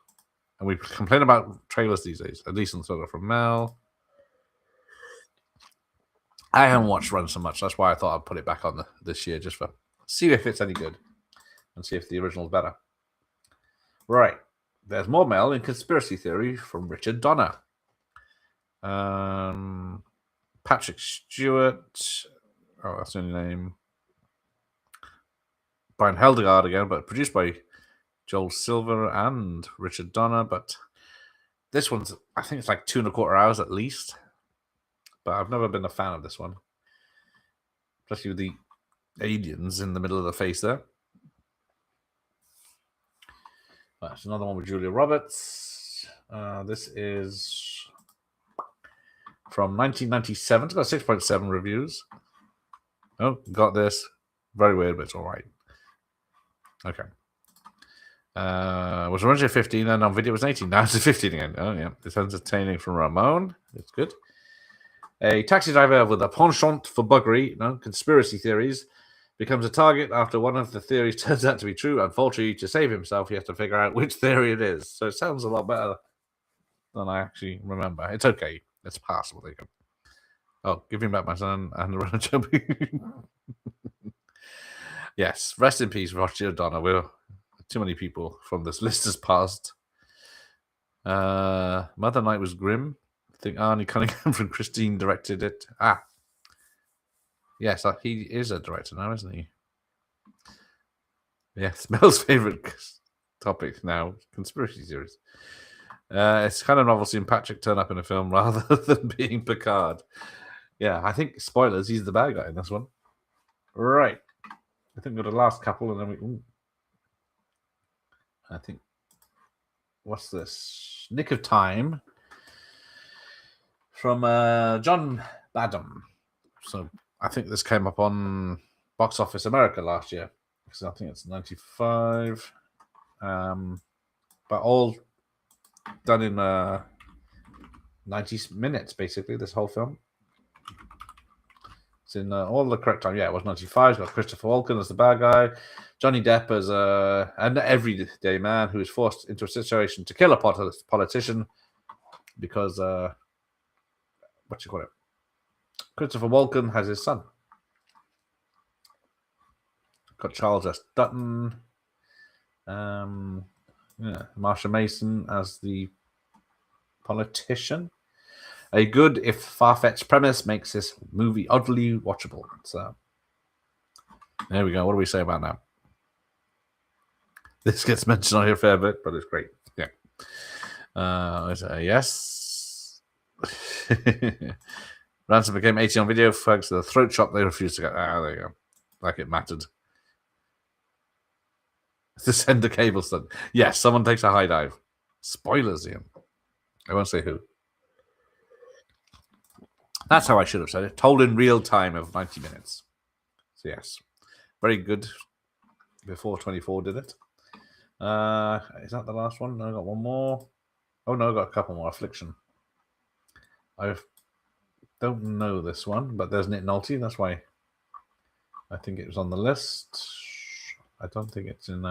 we complain about trailers these days. A decent trailer from Mel. I haven't watched Ransom much. That's why I thought I'd put it back on this year just for see if it's any good and see if the original's better. Right. There's more Mel in Conspiracy Theory from Richard Donner. Patrick Stewart. Oh, that's the only name. Brian Hildegard again, but produced by Joel Silver and Richard Donner. But this one's, I think it's like 2.25 hours at least. But I've never been a fan of this one. Especially with the aliens in the middle of the face there. That's another one with Julia Roberts. This is from 1997. It's got 6.7 reviews. Oh, got this. Very weird, but it's all right. Okay. Was originally 15, and on video it was 18. Now it's 15 again. Oh, yeah. It's entertaining from Ramon. It's good. A taxi driver with a penchant for buggery, conspiracy theories, becomes a target after one of the theories turns out to be true. Unfortunately, to save himself, he has to figure out which theory it is. So it sounds a lot better than I actually remember. It's okay. It's passable. There you go. Oh, give me back my son and the runner jumping. Yes, rest in peace, Roger Donner. We're too many people from this list has passed. Mother Night was grim. I think Arnie Cunningham from Christine directed it. Yes, he is a director now, isn't he? Yes, Mel's favorite topic now, conspiracy theories. It's kind of novel seeing Patrick turn up in a film rather than being Picard. Yeah, I think, spoilers, he's the bad guy in this one. Right. I think we've got the last couple, and then we... Ooh. I think... What's this? Nick of Time. From John Badham. So I think this came up on Box Office America last year. Because I think it's 95. But all done in 90 minutes, basically, this whole film. It's in all the correct time. Yeah, it was 95. It's got Christopher Walken as the bad guy. Johnny Depp as an everyday man who is forced into a situation to kill a politician because, what you call it? Christopher Walken has his son. Got Charles S. Dutton. Marsha Mason as the politician. A good, if far-fetched, premise makes this movie oddly watchable. So, there we go. What do we say about that? This gets mentioned on here a fair bit, but it's great. Yeah. Yes. Ransom became 18 on video thanks to the throat chop they refused to get. There you go. Like it mattered. To send the cable stunt. Yes, someone takes a high dive. Spoilers, Ian. I won't say who. That's how I should have said it. Told in real time of 90 minutes. So, yes. Very good. Before 24 did it. Is that the last one? No, I got one more. Oh, no, I got a couple more. Affliction. I don't know this one, but there's Nick Nolte. That's why I think it was on the list. I don't think it's in...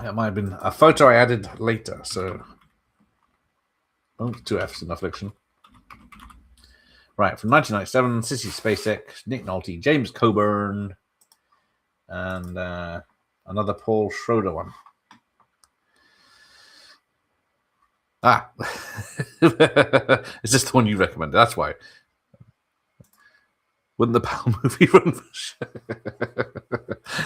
it might have been a photo I added later, so... Oh, 2 F's in Affliction. Right, from 1997, Sissy Spacek, Nick Nolte, James Coburn, and another Paul Schroeder one. Is this the one you recommended? That's why. Wouldn't the Powell movie run for sure?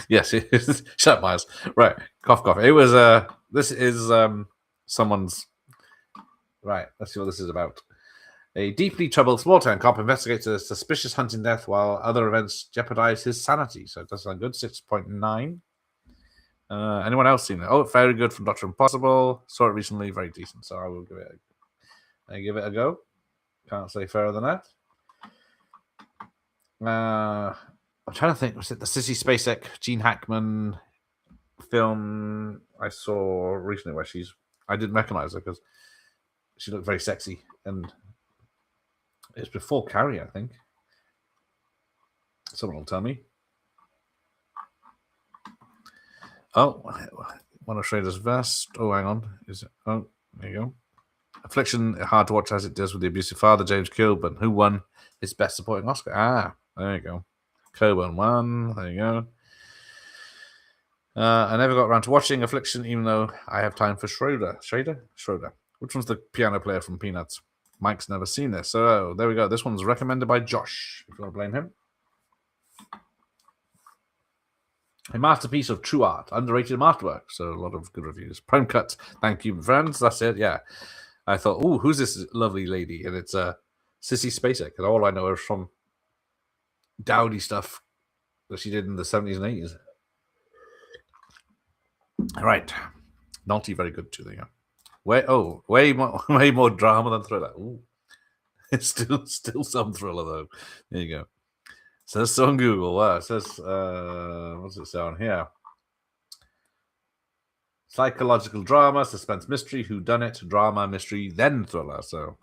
Yes, it is. Shut up, Myers. Right, cough, cough. It was this is someone's. Right, let's see what this is about. A deeply troubled small-town cop investigates a suspicious hunting death while other events jeopardize his sanity. So it does sound good. 6.9. Anyone else seen it? Oh, very good from Dr. Impossible. Saw it recently. Very decent. So I will give it a go. Can't say fairer than that. I'm trying to think. Was it the Sissy Spacek, Gene Hackman film I saw recently where I didn't recognize her because she looked very sexy, and it's before Carrie, I think. Someone will tell me. Oh, one of Schrader's vest. Oh, hang on. Is it? Oh, there you go. Affliction, hard to watch as it does with the abusive father, James Kilburn, who won his Best Supporting Oscar. Ah, there you go. Coburn won. There you go. I never got around to watching Affliction, even though I have time for Schroeder. Schroeder. Which one's the piano player from Peanuts? Mike's never seen this. So there we go. This one's recommended by Josh, if you want to blame him. A masterpiece of true art, underrated masterwork. So a lot of good reviews. Prime cut. Thank you, friends. That's it. Yeah. I thought, oh, who's this lovely lady? And it's Sissy Spacek. And all I know is from dowdy stuff that she did in the 70s and 80s. All right. Naughty, very good too. There you go. Way more drama than thriller. Ooh. It's still some thriller though. There you go. Says so on Google. Wow. It says what's it say on here? Psychological drama, suspense mystery, whodunit, drama, mystery, then thriller. So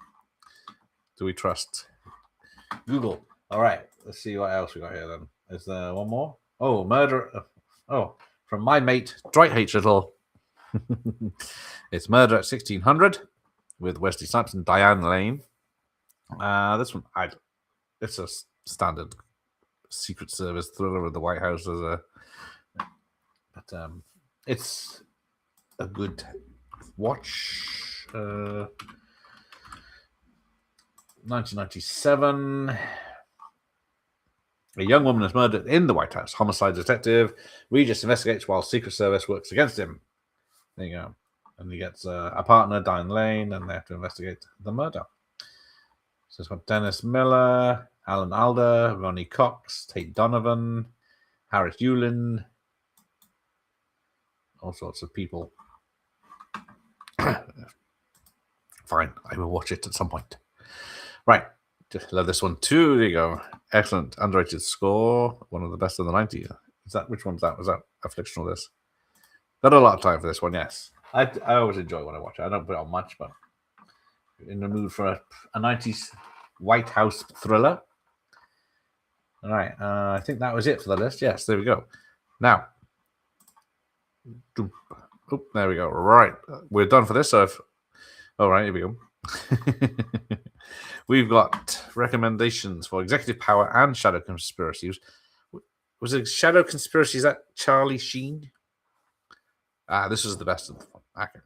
do we trust Google? All right. Let's see what else we got here then. Is there one more? Oh, murder. Oh, from my mate Dwight H. Little. It's Murder at 1600 with Wesley Snipes and Diane Lane. This one, it's a standard Secret Service thriller with the White House as but it's a good watch. 1997. A young woman is murdered in the White House. Homicide detective Regis investigates while Secret Service works against him. There you go. And he gets a partner, Diane Lane, and they have to investigate the murder. So it's got Dennis Miller, Alan Alda, Ronnie Cox, Tate Donovan, Harris Yulin, all sorts of people. Fine, I will watch it at some point. Right, just love this one too. There you go. Excellent, underrated score. One of the best of the 90s. Which one's that? Was that Affliction or this? Got a lot of time for this one, yes. I always enjoy when I watch it. I don't put it on much, but in the mood for a 90s White House thriller. All right, I think that was it for the list. Yes, there we go. Now, there we go. Right, we're done for this. So, all right, here we go. We've got recommendations for Executive Power and Shadow Conspiracies. Was it Shadow Conspiracy? Is that Charlie Sheen? This was the best of the fun. Okay.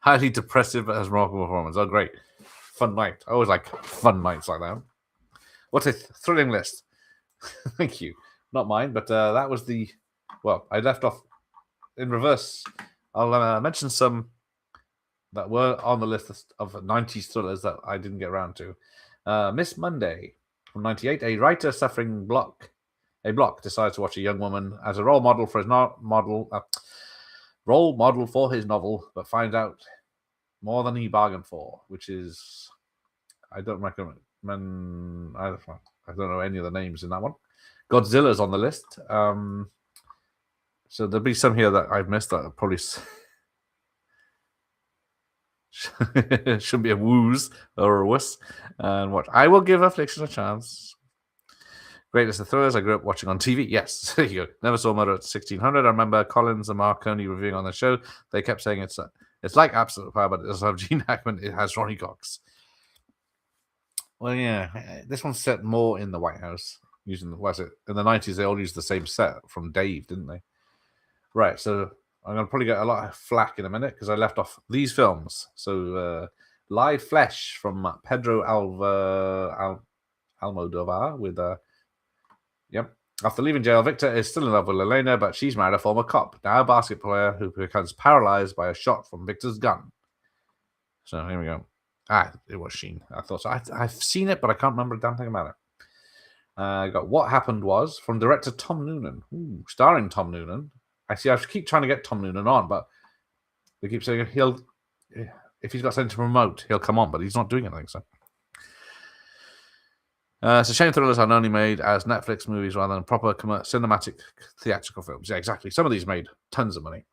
Highly depressive but has remarkable performance. Oh, great. Fun night. I always like fun nights like that. What a thrilling list. Thank you. Not mine, but that was I left off in reverse. I'll mention some that were on the list of 90s thrillers that I didn't get around to. Miss Monday from 98. A writer suffering a block decides to watch a young woman as a role model for his novel, but finds out more than he bargained for, which is I don't recommend. I don't know any of the names in that one. Godzilla's on the list. So there'll be some here that I've missed that probably should be a wooze or a wuss. And what I will give Affliction a chance. Greatest of thrillers I grew up watching on TV. Yes, there you go. Never saw Murder at 1600. I remember Collins and Marconi reviewing on the show. They kept saying it's like Absolute Power, but it doesn't have Gene Hackman. It has Ronnie Cox. Well, yeah, this one's set more in the White House. In the 90s, they all used the same set from Dave, didn't they? Right, so I'm going to probably get a lot of flack in a minute because I left off these films. So Live Flesh from Pedro Almodovar with yep. After leaving jail, Victor is still in love with Elena, but she's married a former cop, now a basketball player who becomes paralyzed by a shot from Victor's gun. So here we go. It was Sheen. I thought so. I've seen it, but I can't remember a damn thing about it. Got What Happened Was from director Tom Noonan. Ooh, starring Tom Noonan. I keep trying to get Tom Noonan on, but they keep saying if he's got something to promote, he'll come on, but he's not doing anything, so. It's a shame thrillers are only made as Netflix movies rather than proper cinematic theatrical films. Yeah, exactly. Some of these made tons of money.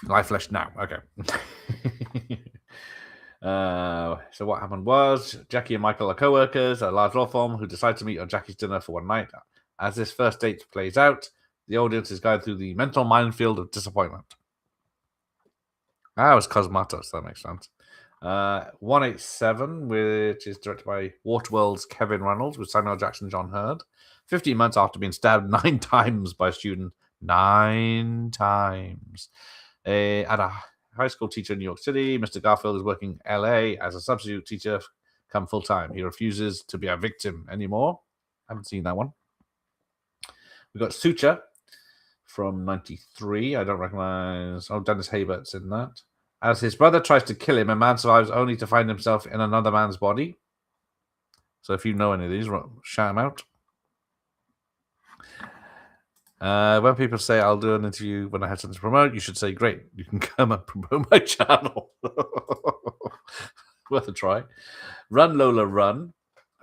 Live Flesh now. Okay. So what happened was Jackie and Michael are co-workers at a large law firm who decide to meet on Jackie's dinner for one night. As this first date plays out, the audience is guided through the mental minefield of disappointment. That was Cosmatos, that makes sense. 187, which is directed by Waterworld's Kevin Reynolds with Samuel Jackson, John Hurd. 15 months after being stabbed 9 times by a student. 9 times. At a high school teacher in New York City, Mr. Garfield is working LA as a substitute teacher come full time. He refuses to be a victim anymore. Haven't seen that one. We've got Suture from 93. I don't recognize. Oh, Dennis Habert's in that. As his brother tries to kill him, a man survives only to find himself in another man's body. So if you know any of these, shout them out. When people say I'll do an interview when I have something to promote, you should say, great, you can come and promote my channel. Worth a try. Run, Lola, Run.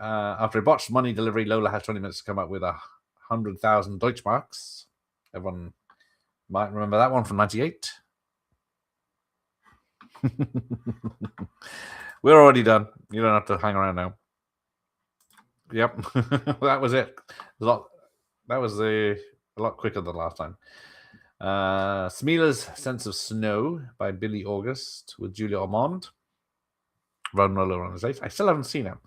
After a botched money delivery, Lola has 20 minutes to come up with 100,000 Deutschmarks. Everyone might remember that one from 98. We're already done. You don't have to hang around now. Yep. That was it. That was a lot quicker than last time. Smila's Sense of Snow by Billy August with Julia Ormond. Run, Roller, Run is 8. I still haven't seen it.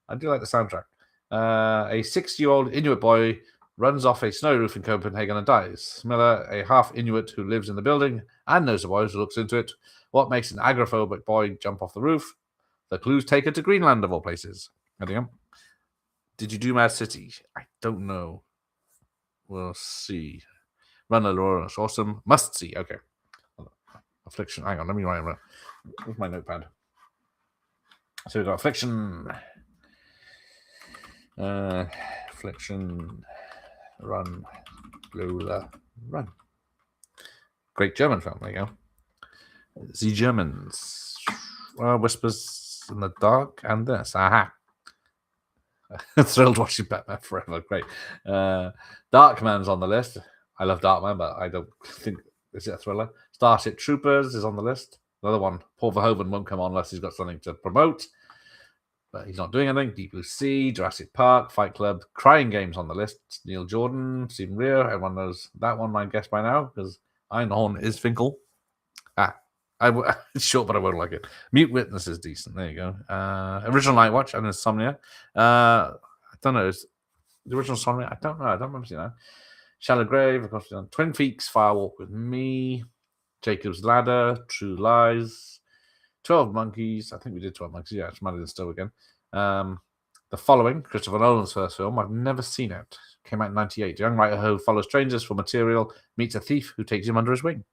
I do like the soundtrack. A 6-year-old Inuit boy runs off a snow roof in Copenhagen and dies. Smila, a half Inuit who lives in the building and knows the boy who looks into it. What makes an agoraphobic boy jump off the roof? The clues take her to Greenland, of all places. There you go. Did you do Mad City? I don't know. We'll see. Run, Aurora, it's awesome. Must see. Okay. Affliction. Hang on, let me write it. Where's my notepad? So we've got Affliction. Affliction. Run. Lola. Run. Great German film. There you go. The Germans. Whispers in the Dark and this. Aha. Thrilled watching Batman Forever. Great. Darkman's on the list. I love Darkman, but I don't think is it a thriller. Starship Troopers is on the list. Another one. Paul Verhoeven won't come on unless he's got something to promote. But he's not doing anything. Deep Blue Sea, Jurassic Park, Fight Club, Crying Games on the list. Neil Jordan, Stephen Rea. Everyone knows that one, I guess, by now, because Einhorn is Finkel. It's short, but I won't like it. Mute Witness is decent. There you go. Original Night Watch and Insomnia. I don't know. Is the original Insomnia? I don't know. I don't remember seeing that. Shallow Grave, of course. Twin Peaks, Fire Walk with Me, Jacob's Ladder, True Lies, 12 Monkeys. I think we did 12 Monkeys. Yeah, it's Madeline Stowe again. The Following, Christopher Nolan's first film. I've never seen it. Came out in 98. A young writer who follows strangers for material meets a thief who takes him under his wing.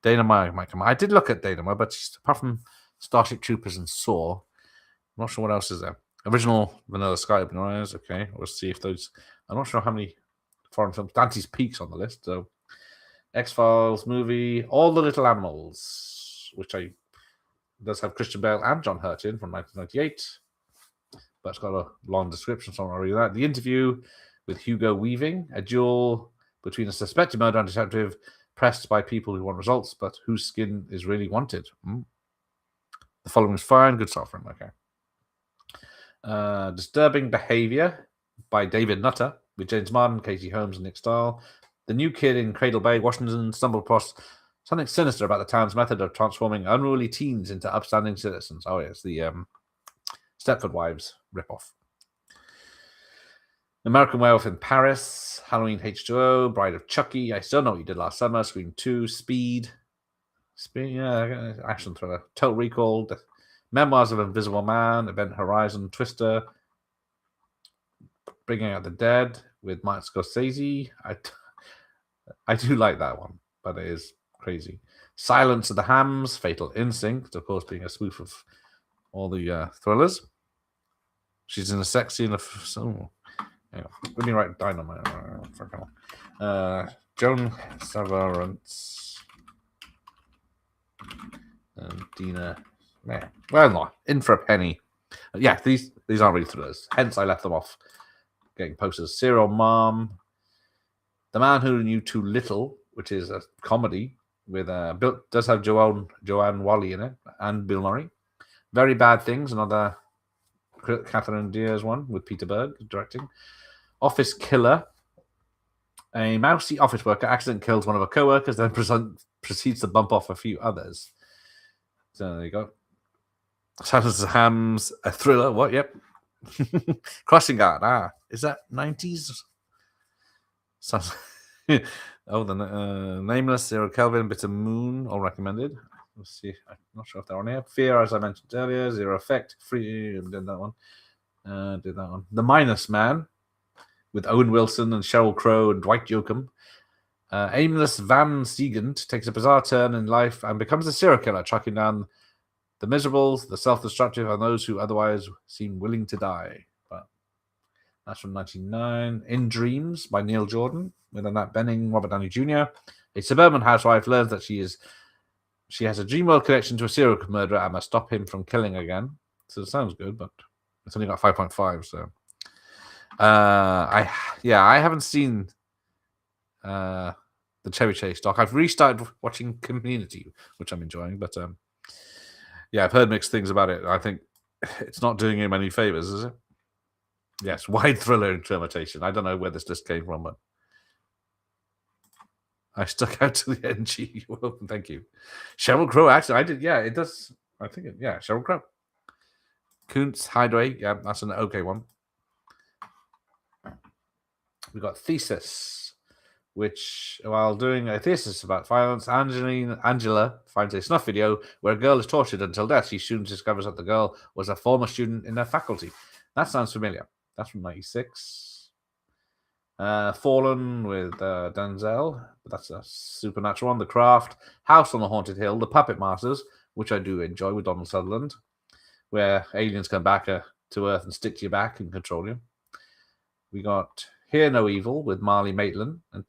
Dana Meyer might come. I did look at Dana Meyer, but apart from Starship Troopers and Saw, I'm not sure what else is there. Original Vanilla Sky, Open Your Eyes. Okay, we'll see if those. I'm not sure how many foreign films. Dante's Peak's on the list. So, X-Files movie, All the Little Animals, which does have Christian Bale and John Hurt in from 1998, but it's got a long description, so I'm not reading that. The Interview with Hugo Weaving, a duel between a suspected murderer and detective pressed by people who want results, but whose skin is really wanted. The Following is fine. Good suffering. Okay. Disturbing Behavior by David Nutter with James Marden, Katie Holmes, and Nick Stahl. The new kid in Cradle Bay, Washington, stumbled across something sinister about the town's method of transforming unruly teens into upstanding citizens. Oh, yes, the Stepford Wives ripoff. American Werewolf in Paris, Halloween H2O, Bride of Chucky, I Still Know What You Did Last Summer, Scream 2, Speed, Yeah, action thriller. Total Recall, Memoirs of an Invisible Man, Event Horizon, Twister, Bringing Out the Dead with Martin Scorsese. I do like that one, but it is crazy. Silence of the Hams, Fatal Instinct, of course, being a spoof of all the thrillers. She's in a sex scene of. Oh, hang on. Let me write Dynamite. Joan Severance and Dina. Man, well, not In for a Penny. Yeah, these aren't really thrillers. Hence, I left them off. Getting posters. Serial Mom, The Man Who Knew Too Little, which is a comedy with does have Joanne Wally in it and Bill Murray. Very Bad Things, another Catherine Diaz one with Peter Berg directing. Office Killer. A mousy office worker accidentally kills one of her co-workers, then proceeds to bump off a few others. So there you go. Silence of the Hams, a thriller. What? Yep. Crossing Guard. Is that 90s? Oh, the Nameless, Zero Kelvin, Bitter Moon, all recommended. Let's see. I'm not sure if they're on here. Fear, as I mentioned earlier. Zero Effect. Free. Did that one. The Minus Man with Owen Wilson and Sheryl Crow and Dwight Yoakam. Aimless Van Siegend takes a bizarre turn in life and becomes a serial killer, tracking down the miserables, the self-destructive, and those who otherwise seem willing to die. But that's from 1999. In Dreams by Neil Jordan with Annette Bening, Robert Downey Jr. A suburban housewife learns that she has a dreamworld connection to a serial murderer and must stop him from killing again. So it sounds good, but it's only got 5.5. So I haven't seen the Chevy Chase doc. I've restarted watching Community, which I'm enjoying, but yeah, I've heard mixed things about it. I think it's not doing him any favors, is it? Yes, wide thriller interpretation. I don't know where this list came from, but I stuck out to the NG. Well, thank you. Sheryl Crow, actually, I did. Yeah, it does. I think Sheryl Crow. Kuntz Hideaway. Yeah, that's an okay one. We got Thesis, which, while doing a thesis about violence, Angela finds a snuff video where a girl is tortured until death. She soon discovers that the girl was a former student in her faculty. That sounds familiar. That's from 96. Fallen with Denzel, but that's a supernatural one. The Craft, House on the Haunted Hill, The Puppet Masters, which I do enjoy with Donald Sutherland, where aliens come back to Earth and stick to your back and control you. We got Hear No Evil with Marley Maitland and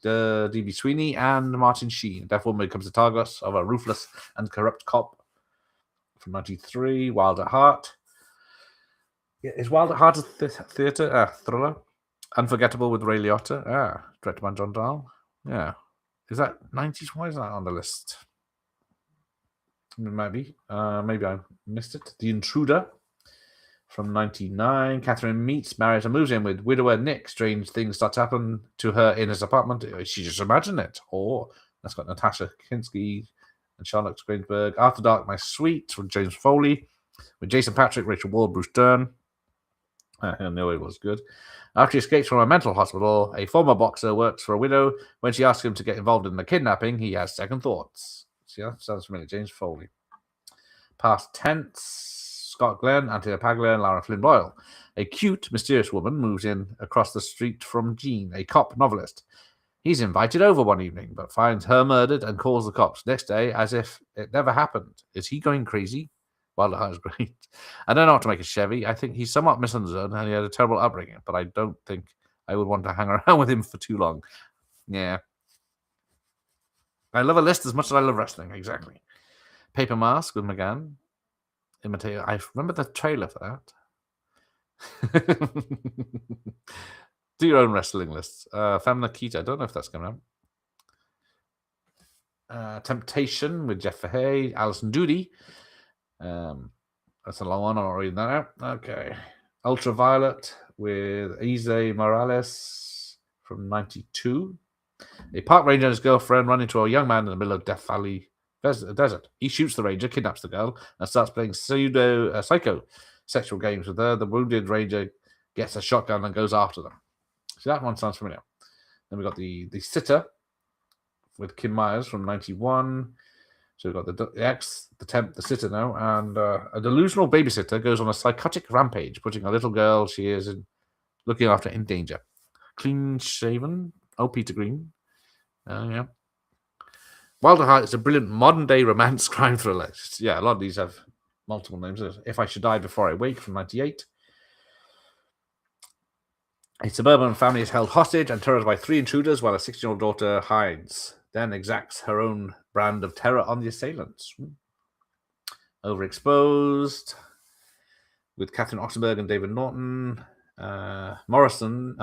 D.B. Sweeney and Martin Sheen. Deaf Woman becomes the target of a ruthless and corrupt cop. From 93, Wild at Heart. Yeah, is Wild at Heart a theatre thriller? Unforgettable with Ray Liotta. Directed by John Dahl. Yeah. Is that 90s? Why is that on the list? Maybe. Maybe I missed it. The Intruder from 99. Catherine meets, marries, and moves in with widower Nick. Strange things start to happen to her in his apartment. She just imagined it. That's got Natasha Kinski and Charlotte Greenberg. After Dark, My Sweet from James Foley with Jason Patrick, Rachel Ward, Bruce Dern. I know it was good. After he escapes from a mental hospital, a former boxer works for a widow. When she asks him to get involved in the kidnapping, he has second thoughts. See, that sounds familiar. James Foley. Past Tense, Scott Glenn, Anthony Paglia, and Lara Flynn Boyle. A cute, mysterious woman moves in across the street from Gene, a cop novelist. He's invited over one evening, but finds her murdered and calls the cops. Next day, as if it never happened. Is he going crazy? Well, that was great. I don't know what to make of Chevy. I think he's somewhat misunderstood and he had a terrible upbringing, but I don't think I would want to hang around with him for too long. Yeah. I love a list as much as I love wrestling. Exactly. Paper Mask with McGann. Imitator. I remember the trailer for that. Do your own wrestling lists. Famna Kita. I don't know if that's coming up. Temptation with Jeff Fahey. Alison Doody. That's a long one. I'm not reading that out. Okay. Ultraviolet with Eze Morales from 92. A park ranger and his girlfriend run into a young man in the middle of Death Valley desert. He shoots the ranger, kidnaps the girl, and starts playing psycho sexual games with her. The wounded ranger gets a shotgun and goes after them. So that one sounds familiar. Then we got the Sitter with Kim Myers from 91. So we've got the ex, the temp, the sitter now, and a delusional babysitter goes on a psychotic rampage, putting a little girl she is looking after in danger. Clean shaven. Oh, Peter Green. Yeah. Wilder Heart is a brilliant modern-day romance crime thriller. Yeah, a lot of these have multiple names. If I Should Die Before I Wake from 1998. A suburban family is held hostage and terrorized by 3 intruders while a 16-year-old daughter hides, then exacts her own brand of terror on the assailants. Overexposed, with Catherine Ottenberg and David Norton. Morrison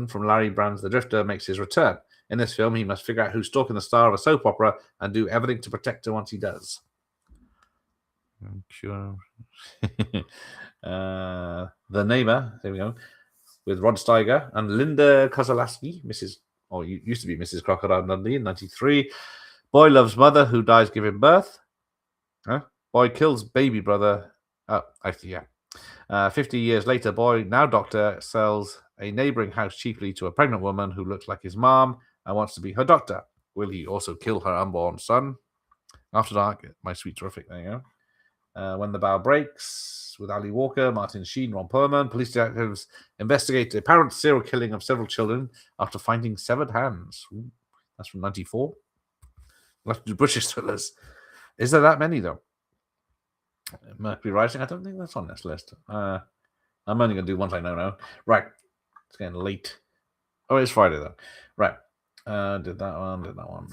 from Larry Brand's The Drifter makes his return. In this film, he must figure out who's stalking the star of a soap opera and do everything to protect her once he does. Sure. The Neighbor, there we go, with Rod Steiger and Linda Kozlowski, used to be Mrs. Crocodile Dundee in 1993. Boy loves mother who dies giving birth. Boy kills baby brother. 50 years later, boy, now doctor, sells a neighboring house cheaply to a pregnant woman who looks like his mom and wants to be her doctor. Will he also kill her unborn son? After Dark, My Sweet Terrific, there you go. When the Bow Breaks, with Ali Walker, Martin Sheen, Ron Perlman, police detectives investigate the apparent serial killing of several children after finding severed hands. Ooh, that's from 1994. We'll have to do British thrillers. Is there that many, though? Mercury Rising, I don't think that's on this list. I'm only going to do ones I know now. Right. It's getting late. Oh, it's Friday, though. Right. Did that one.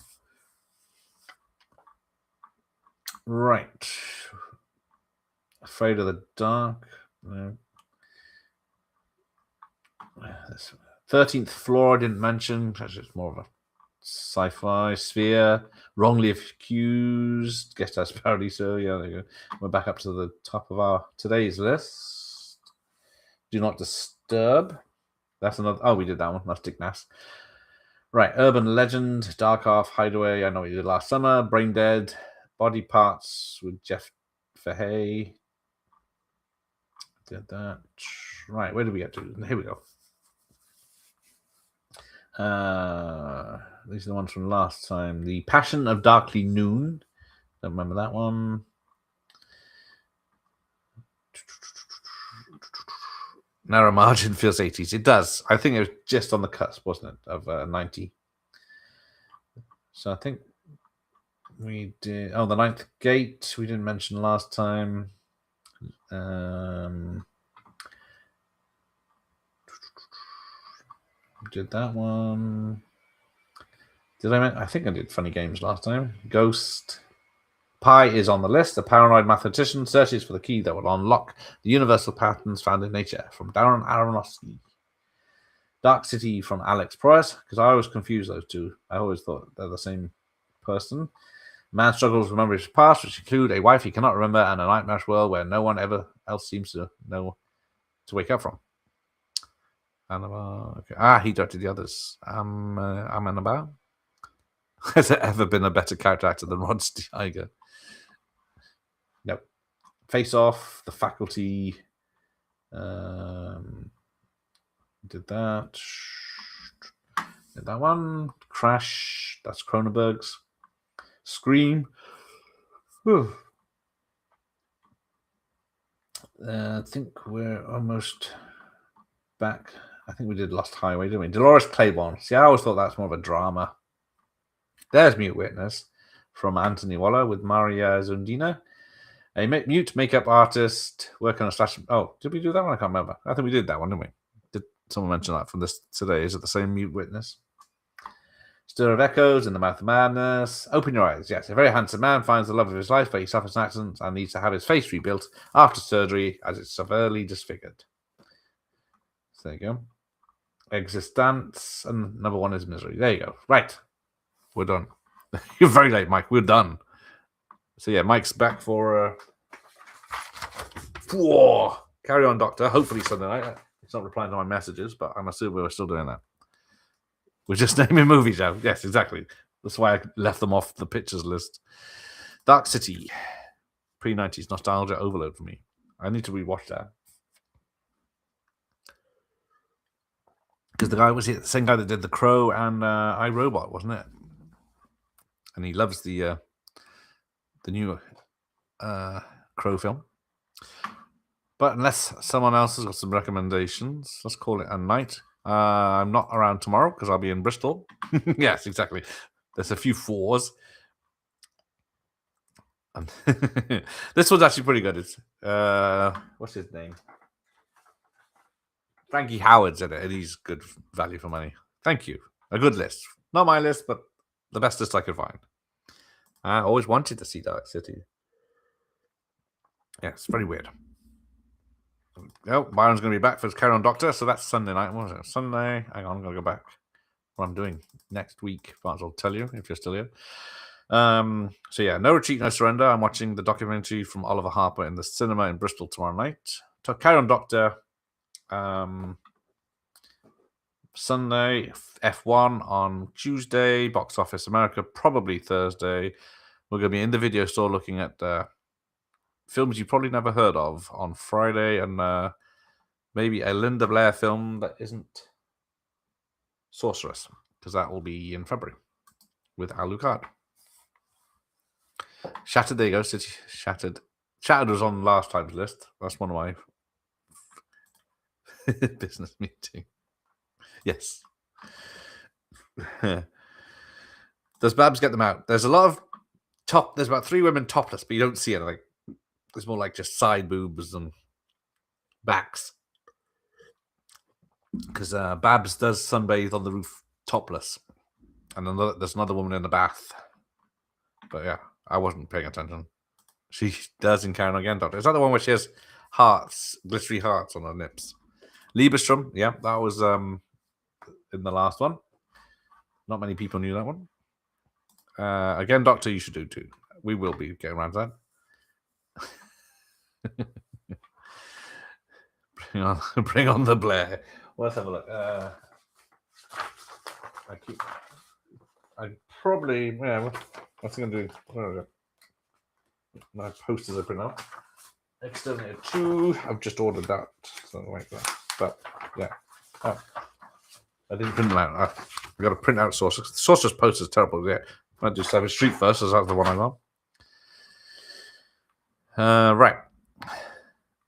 Right. Afraid of the Dark. No. 13th Floor I didn't mention. It's more of a sci-fi. Sphere. Wrongly Accused. Guess that's Paradiso. Yeah, there you go. We're back up to the top of our today's list. Do Not Disturb. That's another. Oh, we did that one. That's Dick Nass. Right. Urban Legend. Dark Half. Hideaway. I know what you did last summer. Brain Dead. Body Parts with Jeff Fahey. Did that. Right. Where did we get to? Here we go. These are the ones from last time. The Passion of Darkly Noon. Don't remember that one. Narrow Margin feels 80s. It does. I think it was just on the cusp, wasn't it, of 90. So I think we did. Oh, The Ninth Gate. We didn't mention last time. Did that one. I think I did Funny Games last time. Ghost. Pi is on the list. A paranoid mathematician searches for the key that will unlock the universal patterns found in nature, from Darren Aronofsky. Dark City from Alex Proyas, because I always confuse those two. I always thought they're the same person. Man struggles to remember his past, which include a wife he cannot remember and a nightmarish world where no one ever else seems to know to wake up from. Okay. He directed the others. Annabelle. Has there ever been a better character actor than Rod Steiger? Nope. Face Off, The Faculty. Did that. Did that one. Crash. That's Cronenberg's. Scream. Whew. I think we're almost back. I think we did Lost Highway, didn't we? Dolores Claiborne. See, I always thought that's more of a drama. There's Mute Witness from Anthony Waller with Maria Zundina. A mute makeup artist working on a slash. Oh, did we do that one? I can't remember. I think we did that one, didn't we? Did someone mention that from this today? Is it the same Mute Witness? Stir of Echoes, In the Mouth of Madness. Open Your Eyes. Yes, a very handsome man finds the love of his life, but he suffers an accident and needs to have his face rebuilt after surgery as it's severely disfigured. So there you go. Existence, and number one is Misery. There you go. Right. We're done. You're very late, Mike. We're done. So yeah, Mike's back for Carry On, Doctor. Hopefully Sunday night. He's not replying to my messages, but I'm assuming we're still doing that. We're just naming movies out. Yes, exactly. That's why I left them off the pictures list. Dark City. Pre-90s nostalgia overload for me. I need to rewatch that. Because the guy was the same guy that did The Crow and iRobot, wasn't it? And he loves the the new Crow film. But unless someone else has got some recommendations, let's call it a night. I'm not around tomorrow because I'll be in Bristol. Yes, exactly. There's a few fours. And this one's actually pretty good. It's what's his name? Frankie Howard's in it, and he's good value for money. Thank you. A good list. Not my list, but the best list I could find. I always wanted to see Dark City. Yeah, it's very weird. Oh, Byron's going to be back for his Carry On Doctor, so that's Sunday night. What was it? Sunday? Hang on, I'm going to go back. What I'm doing next week, might as well tell you if you're still here. So yeah, No Retreat, No Surrender. I'm watching the documentary from Oliver Harper in the cinema in Bristol tomorrow night. Carry On Doctor. Sunday, F1 on Tuesday, Box Office America probably Thursday. We're going to be in the video store looking at films you probably never heard of on Friday, and maybe a Linda Blair film that isn't Sorceress, because that will be in February with Alucard. Shattered, there you go. City Shattered. Shattered was on last time's list. That's one of my business meeting. Yes. Does Babs get them out? There's a lot of there's about 3 women topless, but you don't see anything. It's more like just side boobs and backs. Because Babs does sunbathe on the roof topless. And there's another woman in the bath. But yeah, I wasn't paying attention. She does in Karen again, Doctor. Is that the one where she has hearts, glittery hearts on her nips? Lieberstrom, yeah, that was in the last one. Not many people knew that one. Again, Doctor, you should do too. We will be getting around to that. Bring on the Blair. Well, let's have a look. What's he gonna do? Where are we? My posters are printed out. Exterminator 2. I've just ordered that. So wait for that. But yeah. Oh. I didn't print them out. I've got to print out Sorceress. The Sorceress poster is terrible. Yeah. I'll just have a Street first, as that's the one I got. Right.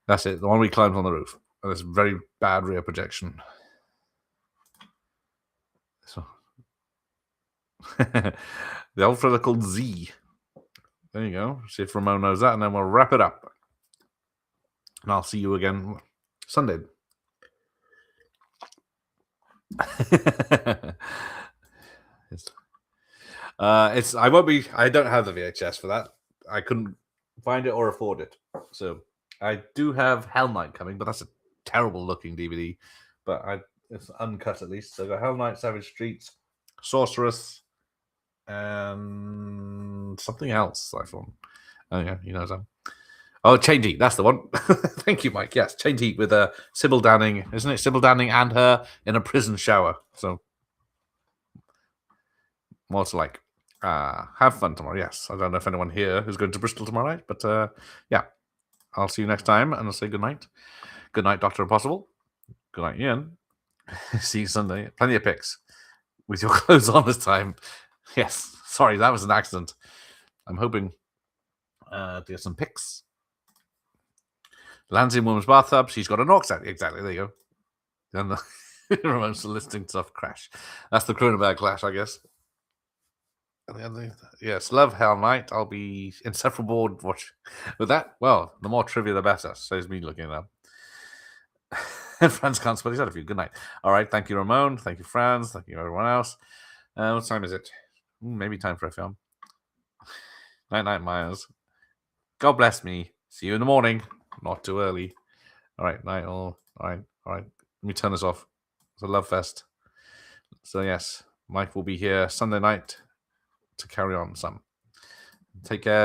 That's it. The one we climbed on the roof. And it's very bad rear projection. So the old fella called Z. There you go. See if Ramon knows that, and then we'll wrap it up. And I'll see you again Sunday. I won't be. I don't have the VHS for that. I couldn't find it or afford it. So I do have Hell Knight coming, but that's a terrible looking DVD. But it's uncut at least. So I got Hell Knight, Savage Streets, Sorceress, and something else. I thought. Oh yeah, you know that. Oh, Chained Heat, that's the one. Thank you, Mike. Yes, Chained Heat with Sybil Danning, isn't it? Sybil Danning and her in a prison shower. So, what's like? Have fun tomorrow. Yes, I don't know if anyone here is going to Bristol tomorrow night, but yeah, I'll see you next time, and I'll say good night. Good night, Dr. Impossible. Good night, Ian. See you Sunday. Plenty of pics with your clothes on this time. Yes, sorry, that was an accident. I'm hoping to get some pics. Lands in woman's bathtub. She's got an orc set. Exactly. There you go. And the Ramon's listing stuff crash. That's the Cronenberg clash, I guess. Yes, love Hell Knight. I'll be inseparable watch with that. Well, the more trivia, the better. Says me looking it up. And Franz can't spell his out of you. Good night. All right. Thank you, Ramon. Thank you, Franz. Thank you, everyone else. What time is it? Maybe time for a film. Night, night, Myers. God bless me. See you in the morning. Not too early. All right, night all. All right. Let me turn this off. It's a love fest. So yes, Mike will be here Sunday night to carry on some. Take care.